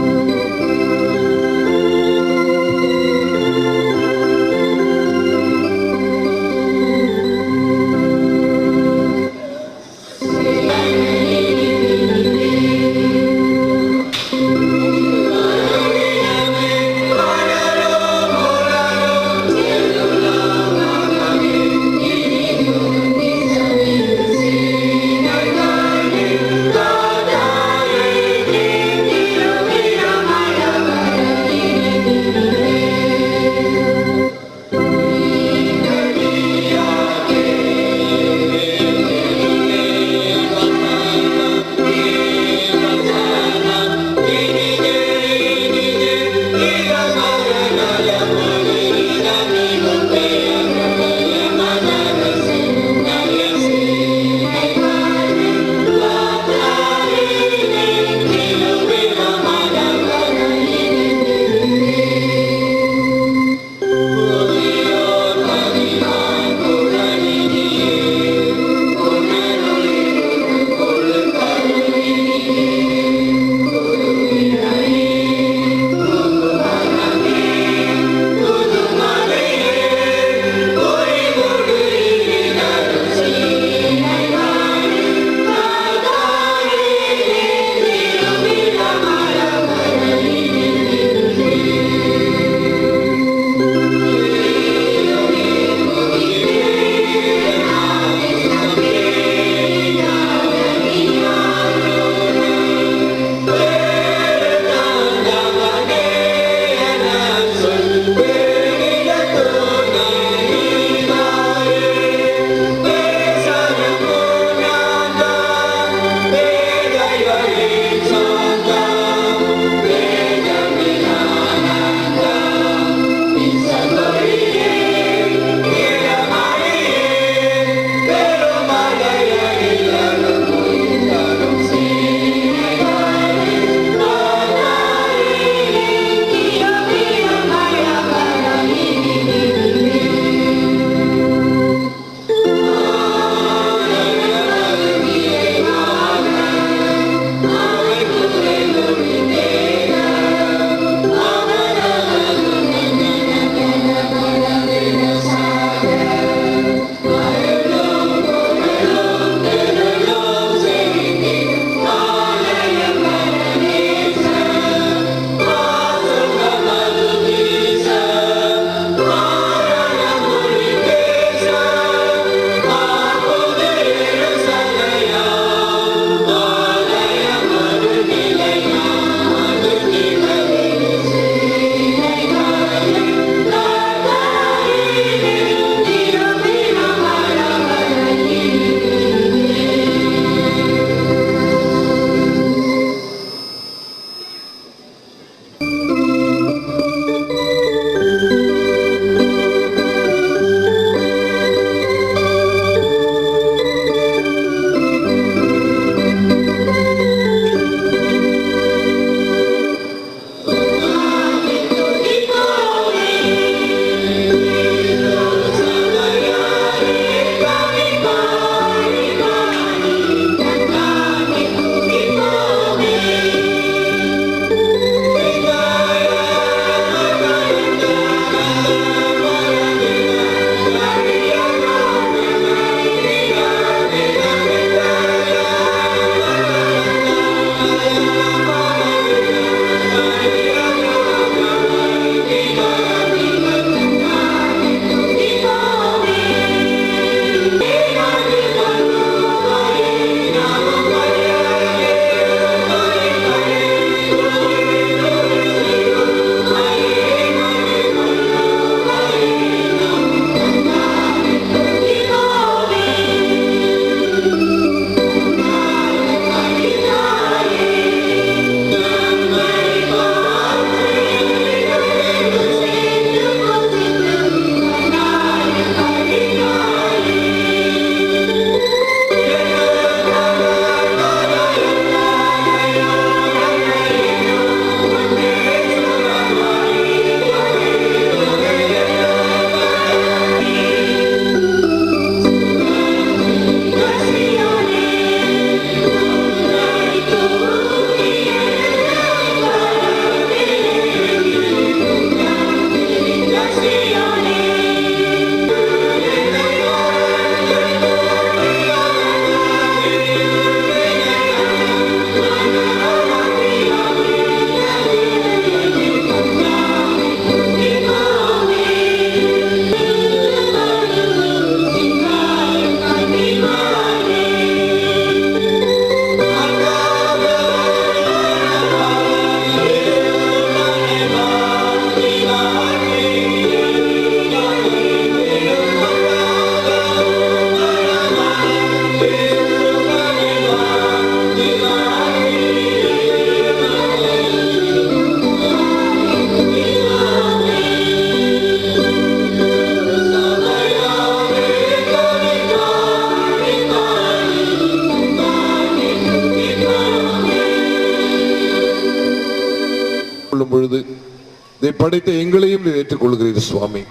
இதை படைத்த எங்களையும் நீர் ஏற்றுக்கொள்கிறீர் சுவாமி.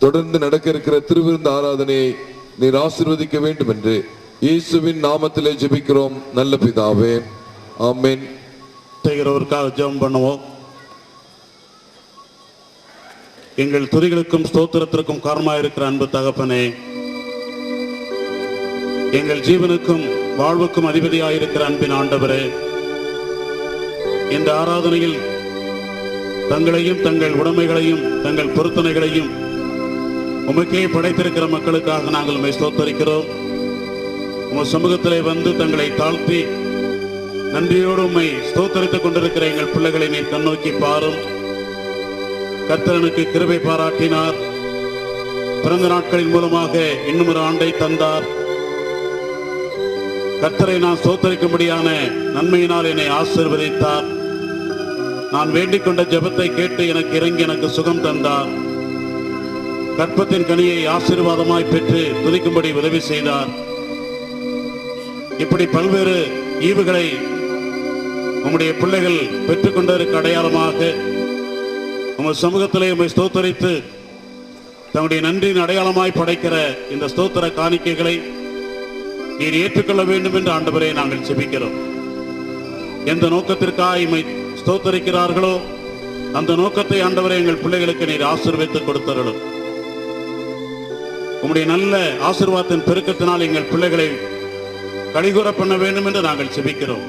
தொடர்ந்து நடக்க இருக்கிற திருவிருந்து ஆராதனையை நீர் ஆசீர்வதிக்க வேண்டும் என்று இயேசுவின் நாமத்திலே ஜெபிக்கிறோம் நல்ல பிதாவே, ஆமென். செய்கிறவருக்காக ஜெபம் பண்ணுவோம். எங்கள் துதிகளுக்கும் ஸ்தோத்திரத்திற்கும் காரணமாக இருக்கிற அன்பு தகப்பனே, எங்கள் ஜீவனுக்கும் வாழ்வுக்கும் அதிபதியாயிருக்கிற அன்பின் ஆண்டவரே, இந்த ஆராதனையில் தங்களையும் தங்கள் உடைமைகளையும் தங்கள் பொருத்தனைகளையும் உமக்கே படைத்திருக்கிற மக்களுக்காக நாங்கள் உம்மை ஸ்தோத்தரிக்கிறோம். உங்கள் சமூகத்திலே வந்து தங்களை தாழ்த்தி நன்றியோடு உம்மை ஸ்தோத்தரித்துக் கொண்டிருக்கிற எங்கள் பிள்ளைகளை நீர் கண்ணோக்கி பாரும். கர்த்தரனுக்கு கிருபை பாராட்டினார். பிறந்த நாட்களின் மூலமாக இன்னும் ஒரு ஆண்டை தந்தார். கர்த்தரை நான் ஸ்தோத்தரிக்கும்படியான நன்மையினால் என்னை ஆசீர்வதித்தார். நான் வேண்டிக் கொண்ட ஜெபத்தை கேட்டு எனக்கு இறங்கி எனக்கு சுகம் தந்தார். கற்பத்தின் கனியை ஆசீர்வாதமாய் பெற்று துதிக்கும்படி உதவி செய்தார். இப்படி பல்வேறு ஈவுகளை உம்முடைய பிள்ளைகள் பெற்றுக்கொண்டதற்கு அடையாளமாக உங்கள் சமூகத்திலே உம்மை ஸ்தோத்தரித்து தம்முடைய நன்றியின் அடையாளமாய் படைக்கிற இந்த ஸ்தோத்திர காணிக்கைகளை நீர் ஏற்றுக்கொள்ள வேண்டும் என்று ஆண்டவரே நாங்கள் ஜெபிக்கிறோம். எந்த நோக்கத்திற்காக உம்மை ஸ்தோத்தரிக்கிறார்களோ அந்த நோக்கத்தை ஆண்டவரே எங்கள் பிள்ளைகளுக்கு நீர் ஆசீர்வதித்து கொடுத்தருளும். உம்முடைய நல்ல ஆசீர்வாதத்தின் பெருக்கத்தினால் எங்கள் பிள்ளைகளை கலிகூற பண்ண வேண்டும் என்று நாங்கள் ஜெபிக்கிறோம்.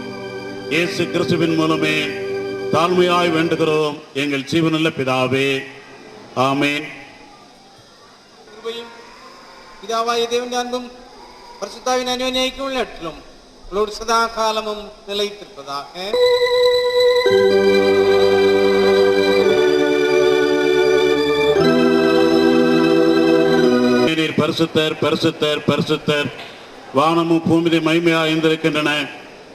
இயேசு கிறிஸ்துவின் மூலமே தாழ்மையாய் வேண்டுகிறோம் எங்கள் ஜீவனுள்ள பிதாவே, ஆமென். பிதாவாய தேவனுடைய அன்பும் பரிசுத்தாவின் அன்பின் நட்பும் உங்களோடு சதா காலமும் நிலைத்திருப்பதாக. பரிசுத்தர் பரிசுத்தர் பரிசுத்தர், வானமும் பூமியை மகிமையாக இருந்திருக்கின்றன.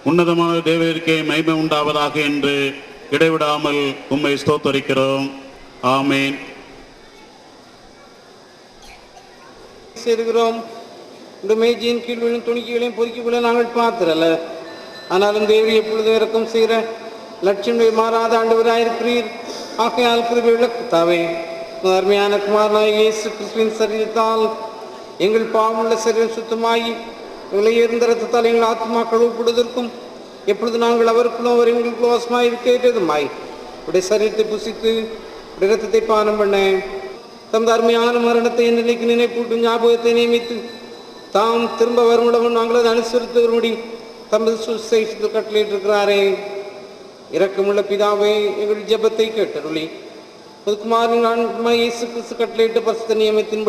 உன்னதமான தேவருக்கே மகிமை உண்டாவதாக என்று இடைவிடாமல் உம்மை ஸ்தோத்தரிக்கிறோம். ஆமென். சேருகிறோம். இந்த மேஜியின் கீழ் விழும் துணிக்கைகளையும் பொறுக்கிக்குள்ள நாங்கள் பார்த்தரல்ல, ஆனாலும் தேவி எப்பொழுதும் இறக்கம் செய்கிற லட்சுமி மாறாத ஆண்டவராயிருக்கிறீர். ஆகையால் கிருபை விளக்குத்தாவே அருமையான குமாரனாய் இயேசு கிறிஸ்துவின் சரீரத்தால் எங்கள் பாவமுள்ள சரீரம் சுத்தமாகி விலையுயர்ந்த இரத்தத்தால் எங்கள் ஆத்மா கழுவப்படுவதற்கும் எப்பொழுது நாங்கள் அவருக்குள்ளும் அவர் எங்களுக்கு வாசமாய் இருக்கிறதுமாய் உடைய சரீரத்தை புசித்து உடைய இரத்தத்தை பானம் பண்ண தமது அருமையான மரணத்தை என் நிலைக்கு நினைப்பூட்டும் ஞாபகத்தை நியமித்து தாம் திரும்ப வருமுடமும் நாங்கள் அதை அனுசரித்து வரும்படி தமது சுசேஷத்தில் கட்டளையிட்டிருக்கிறாரே. இரக்கமுள்ள பிதாவே, எங்கள் ஜெபத்தை கேட்டருளி முதுகுமாரின் ஆன்மா இயேசு கிறிஸ்து கட்டளையிட்ட பரிசுத்த நியமத்தின்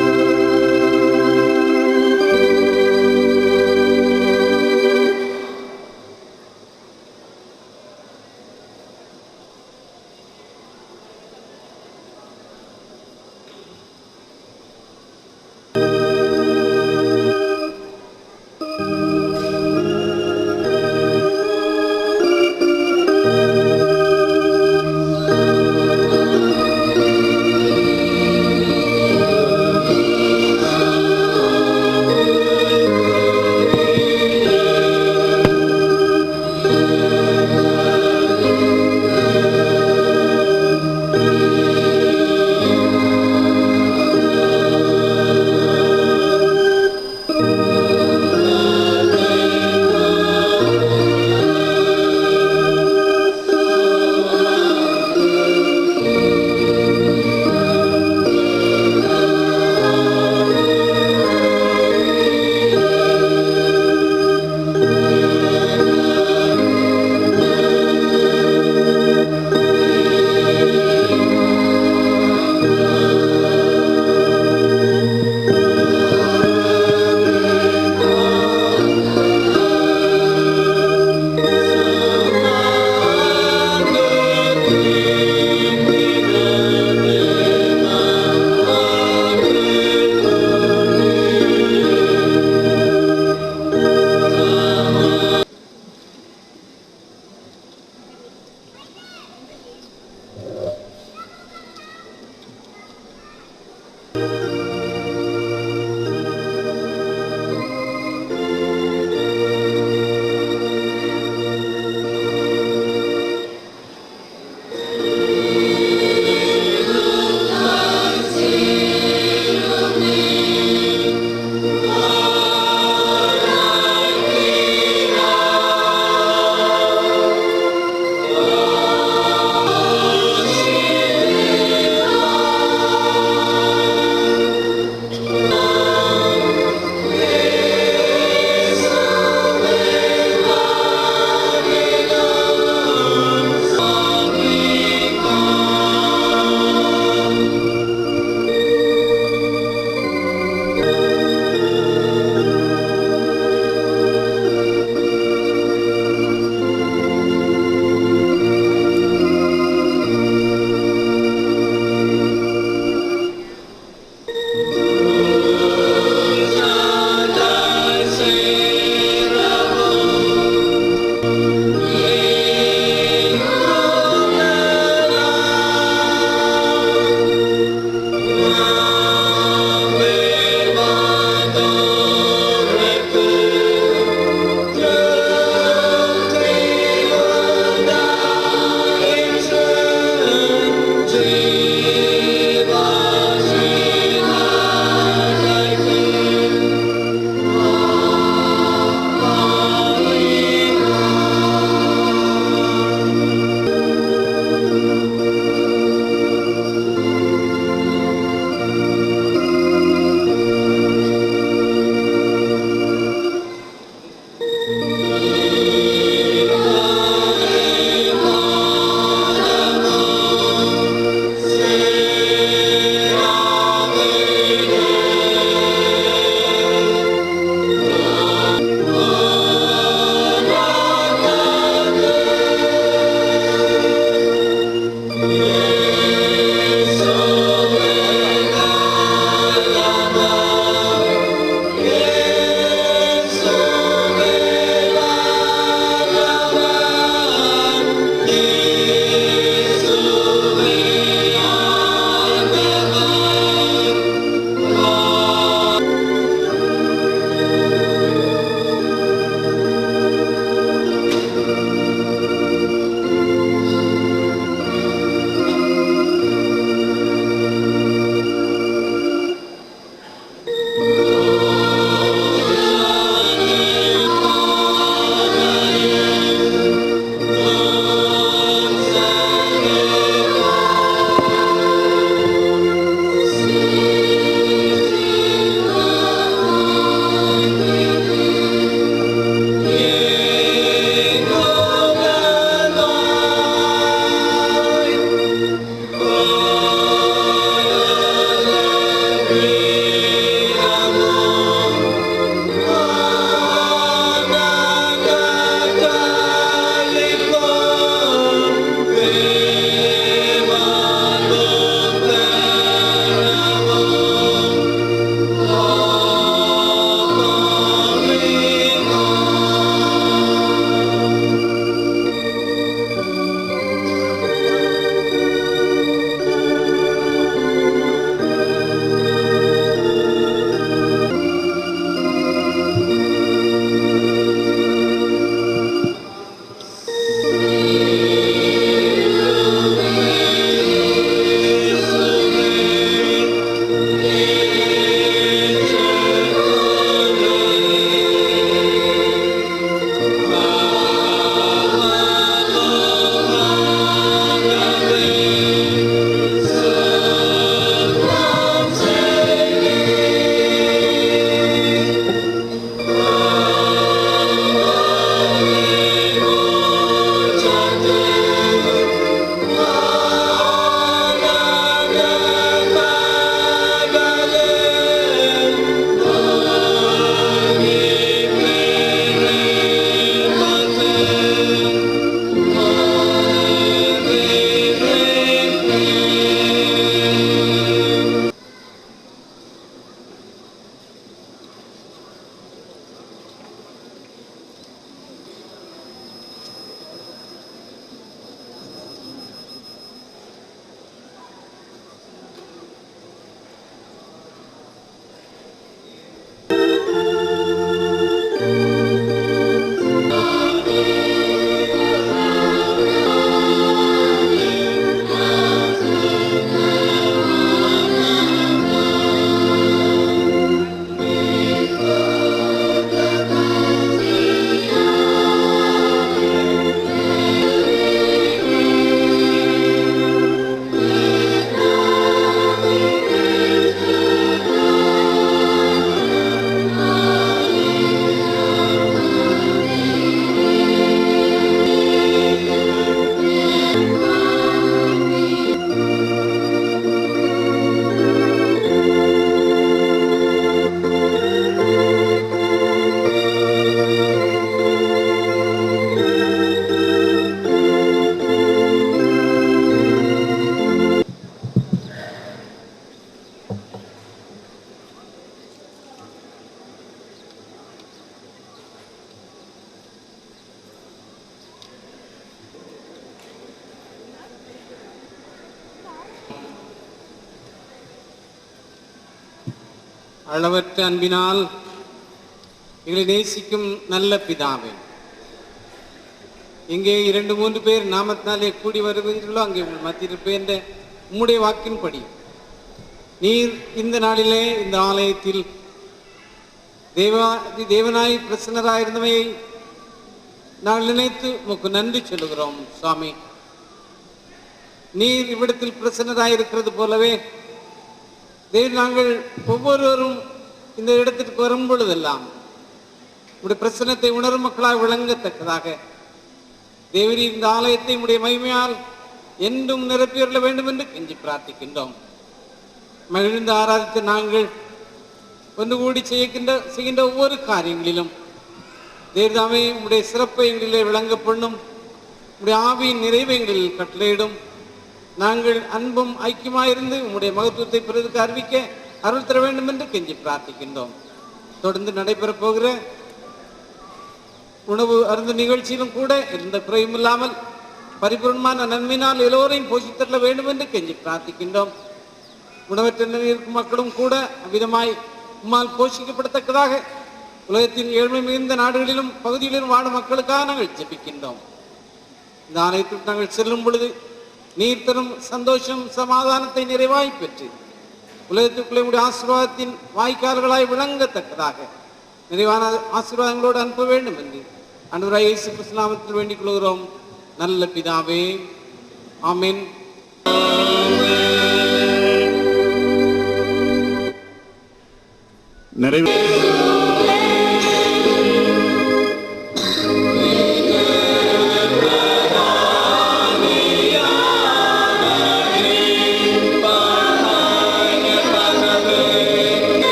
அளவற்ற அன்பினால் எங்களை நேசிக்கும் நல்ல பிதாவே, எங்கே 2-3 பேர் நாமத்தினாலே கூடி வருவீர்களோ அங்கே உங்கள் மத்தியில் இருப்பேன் என்ற உம்முடைய வாக்கின்படி நீர் இந்த நாளிலே இந்த ஆலயத்தில் தேவனாய் பிரசன்னராயிருந்தமையை நாங்கள் நினைத்து உமக்கு நன்றி சொல்லுகிறோம். சுவாமி, நீர் இவ்விடத்தில் பிரசன்னராயிருக்கிறது போலவே நாங்கள் ஒவ்வொருவரும் இந்த இடத்திற்கு வரும் பொழுதெல்லாம் உடைய பிரசன்னத்தை உணரும் மக்களாக விளங்கத்தக்கதாக தேவரீர் இந்த ஆலயத்தை உடைய மகிமையால் என்றும் நிரப்பியுள்ள வேண்டும் என்று கெஞ்சி பிரார்த்திக்கின்றோம். மகிழ்ந்து ஆராதித்து நாங்கள் ஒன்று கூடி செய்கின்ற ஒவ்வொரு காரியங்களிலும் தேவதாமே உடைய சிறப்பை எங்களிலே விளங்க பண்ணும், உடைய ஆவியின் நிறைவை எங்களில் கட்டளையிடும். நாங்கள் அன்பும் ஐக்கியமாயிருந்து உம்முடைய மகத்துவத்தை பிறருக்கு அறிவிக்க அருள் தர வேண்டும் என்று கெஞ்சி பிரார்த்திக்கின்றோம். தொடர்ந்து நடைபெறப் போகிற உணவு அருந்த நிகழ்ச்சியிலும் கூட எந்த குறையும் இல்லாமல் பரிபூர்ணமான நன்மையினால் எல்லோரையும் போஷித்தள்ள வேண்டும் என்று கெஞ்சி பிரார்த்திக்கின்றோம். உணவற்ற இருக்கும் மக்களும் கூட அவ்விதமாய் உம்மால் போஷிக்கப்படத்தக்கதாக உலகத்தின் ஏழ்மை மிகுந்த நாடுகளிலும் பகுதிகளிலும் வாழும் மக்களுக்காக நாங்கள் ஜெபிக்கின்றோம். இந்த ஆலயத்திற்கு நாங்கள் செல்லும் பொழுது நீர் தரும் சந்தோஷம் சமாதானத்தை நிறைவாய் பெற்று உலகத்துக்குள்ளே உடைய ஆசீர்வாதத்தின் வாய்க்கால்களாய் விளங்கத்தக்கதாக நிறைவான ஆசீர்வாதங்களோடு அனுப்ப வேண்டும் என்று ஆண்டவராகிய இயேசு கிறிஸ்து நாமத்தில் வேண்டிக் கொள்கிறோம் நல்ல பிதாவே, ஆமென். நிறைவு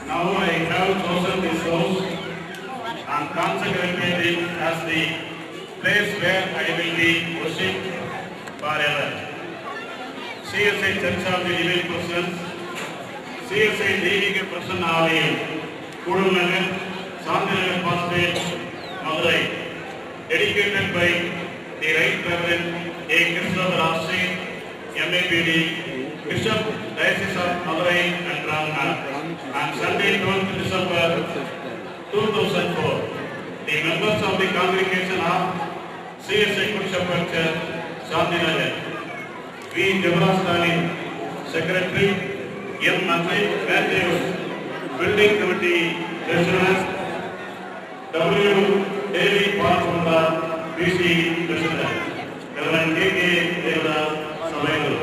Now I have chosen this house and consecrated it as the place where I will be worshipped forever. CSI Church of the Living Persons, CSI Devika Prasanna Alayam, Kudumnagar, Sandhinagar Pastoral, Madurai, dedicated by the Right Reverend A. Christopher Rastri, MAPD, Bishop, Diocese of Madurai and Ramnath, on Sunday 12th December 2004. The members of the congregation of CSI Good Shepherd Church, Sandhinagar, V. Deborah Stalin, Secretary, M. Matthews, Building Committee President, W. David Parfunda, PC President, Reverend K.K. Devadas Savayalu.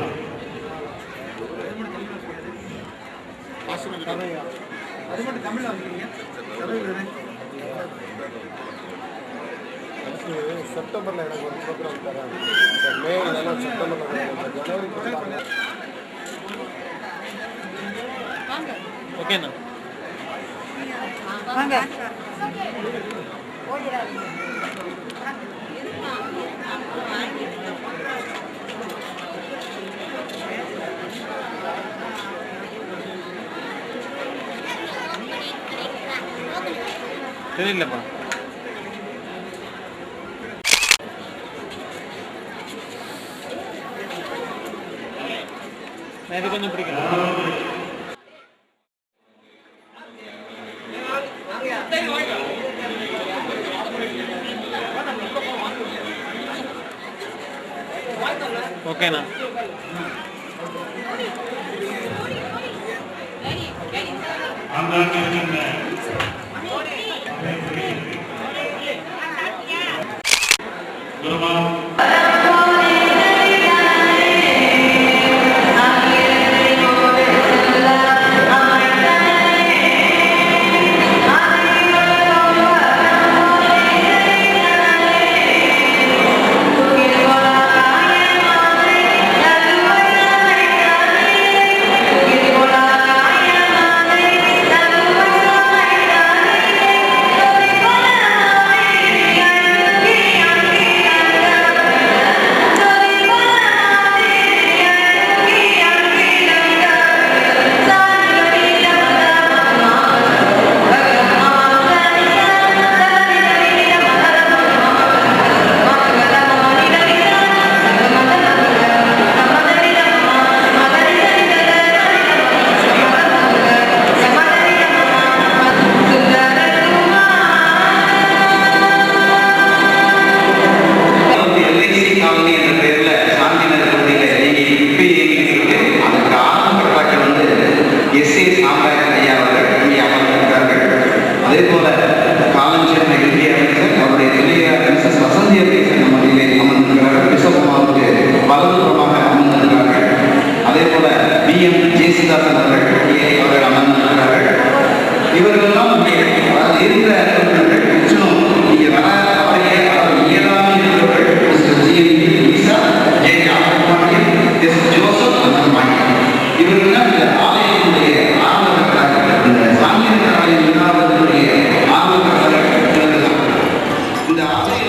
செப்டம்பர்ல எனக்கு ஒரு program தராங்க. மே இல்லைன்னா செப்டம்பர்ல ஜனவரி ஓகேண்ணா. தெரியலப்பா. இது கொஞ்சம் பிடிக்கும். ஓகேண்ணா. எந்த நிச்சயம் நீங்க வர அவரையே இயலாமல் இருக்கிறவர்கள் மிஸ்டர் ஜி ஈசா, ஜே ஆபத்மாட்டியன், எஸ் ஜோசப் ஆபத்மாட்டியன். இவர்கள் இந்த ஆலயத்தினுடைய ஆர்வலர்களாக, இந்த சாமியார் ஆலயம் நிர்வாகத்தினுடைய ஆர்வலர்களாக இந்த ஆலய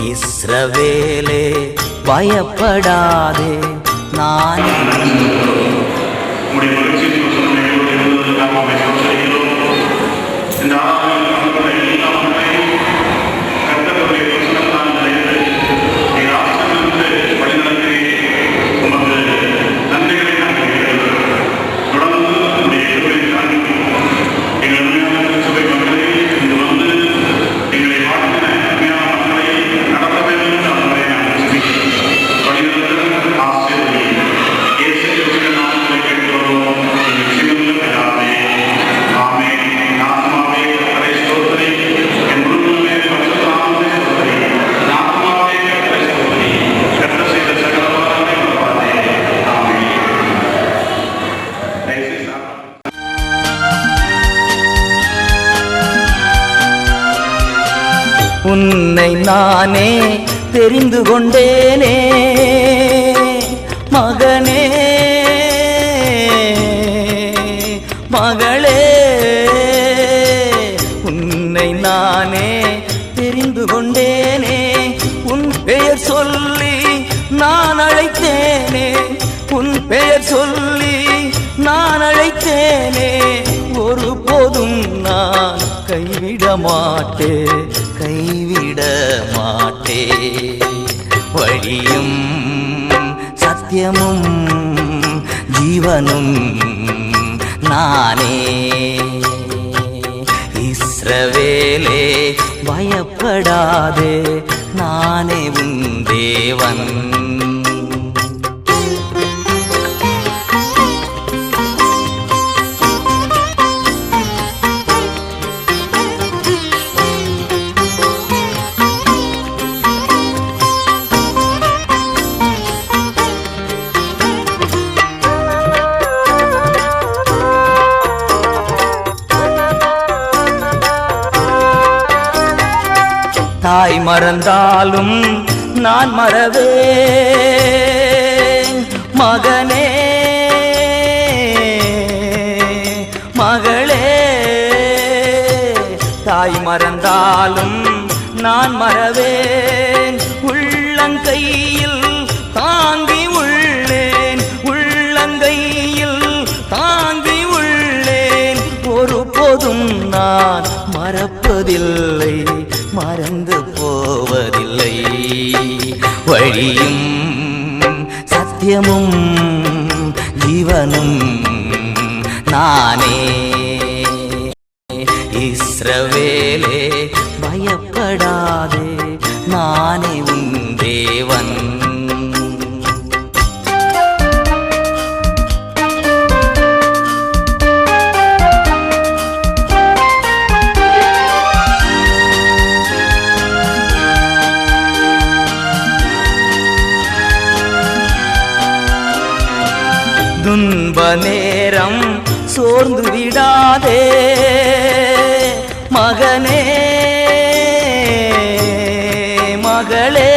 இஸ்ரவேலே பயப்படாதே, நான் உன்னை நானே தெரிந்து கொண்டேனே மகனே மகளே, உன்னை நானே தெரிந்து கொண்டேனே. உன் பெயர் சொல்லி நான் அழைத்தேனே, உன் பெயர் சொல்லி நான் அழைத்தேனே. ஒருபோதும் நான் கைவிட மாட்டே, கைவிட மாட்டே. வழியும் சத்தியமும் ஜீவனும் நானே. இஸ்ரவேலே பயப்படாதே, நானே உன் தேவன். தாய் மறந்தாலும் நான் மறவேன் மகனே மகளே. தாய் மறந்தாலும் நான் மறவேன், உள்ளங்கையில் தாங்கி உள்ளேன், உள்ளங்கையில் தாங்கி உள்ளேன். ஒருபோதும் நான் மறப்பதில்லை, மறந்து போவதில்லை. வழியும் சத்தியமும் ஜீவனும் நானே. இஸ்ரவேலே பயப்படாதே, நானே உன் தேவன். துன்ப நேரம் சோர்ந்து விடாதே மகனே மகளே.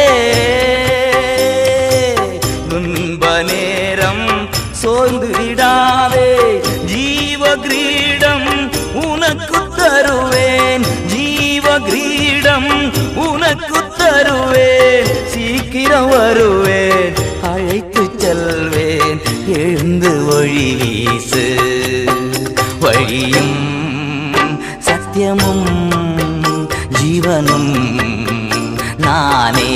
துன்ப நேரம் சோர்ந்து விடாதே, ஜீவ கிரீடம் உனக்கு தருவேன், ஜீவ கிரீடம் உனக்கு தருவேன். சீக்கிரம் வருவேன், அழைத்து செல்வேன், எழுந்து ஒளி வீசு. வழியும் சத்தியமும் ஜீவனும் நானே.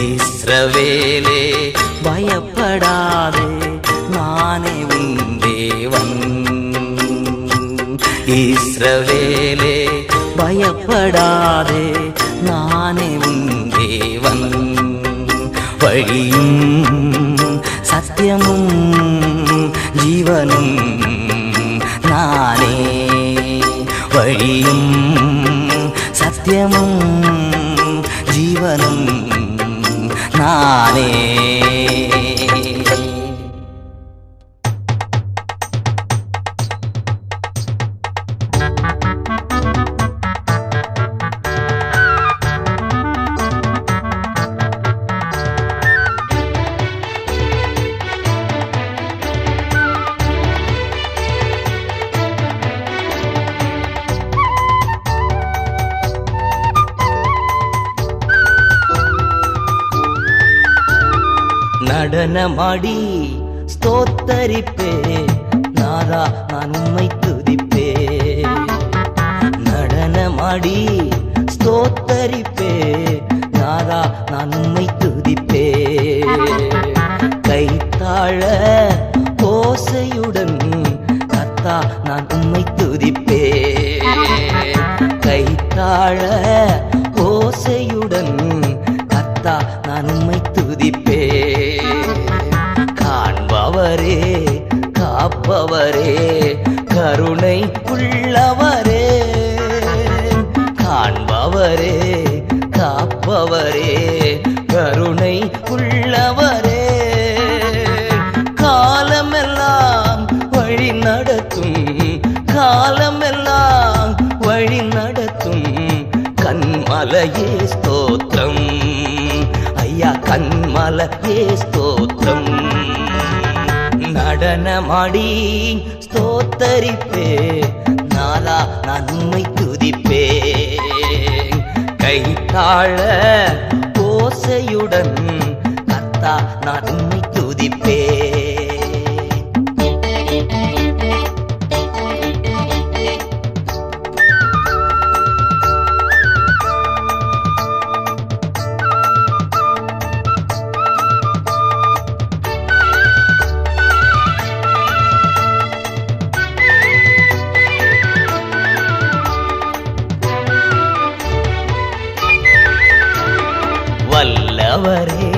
இஸ்ரவேலே பயப்படாதே, நான் இஸ்ரவேலே பயப்படாதே, நானே உன் தேவன். வழியும் சத்தியமும் ஜீவனும் நானே. வழியும் சத்தியமும் ஜீவனும் நானே. நடனமாடி ஸ்தோத்தரிப்பே நாதா, நான் உம்மை துதிப்பே. நடனமாடி ஸ்தோத்தரிப்பே நாதா, நான் உம்மை துதிப்பே. கைத்தாழ ஓசையுடன் கர்த்தா, நான் உம்மை துதிப்பே. கைத்தாழ ஓசையுடன் கர்த்தா, நான் உம்மை துதிப்பே. காண்பவரே காப்பவரே கருணை உள்ளவரே, காண்பவரே காப்பவரே கருணை உள்ளவரே. காலமெல்லாம் வழி நடத்தும், காலமெல்லாம் வழி நடத்தும் கண்மலையே ஸ்தோத்திரம் ஐயா, கண்மலையே ஸ்தோத்திரம். நடனமாடி ஸ்தோத்தரிப்பே நாதா, நான் உம்மை துதிப்பே. கைத்தாழ ஓசையுடன் கர்த்தா, நான் உம்மை துதிப்பே. வல்லவரே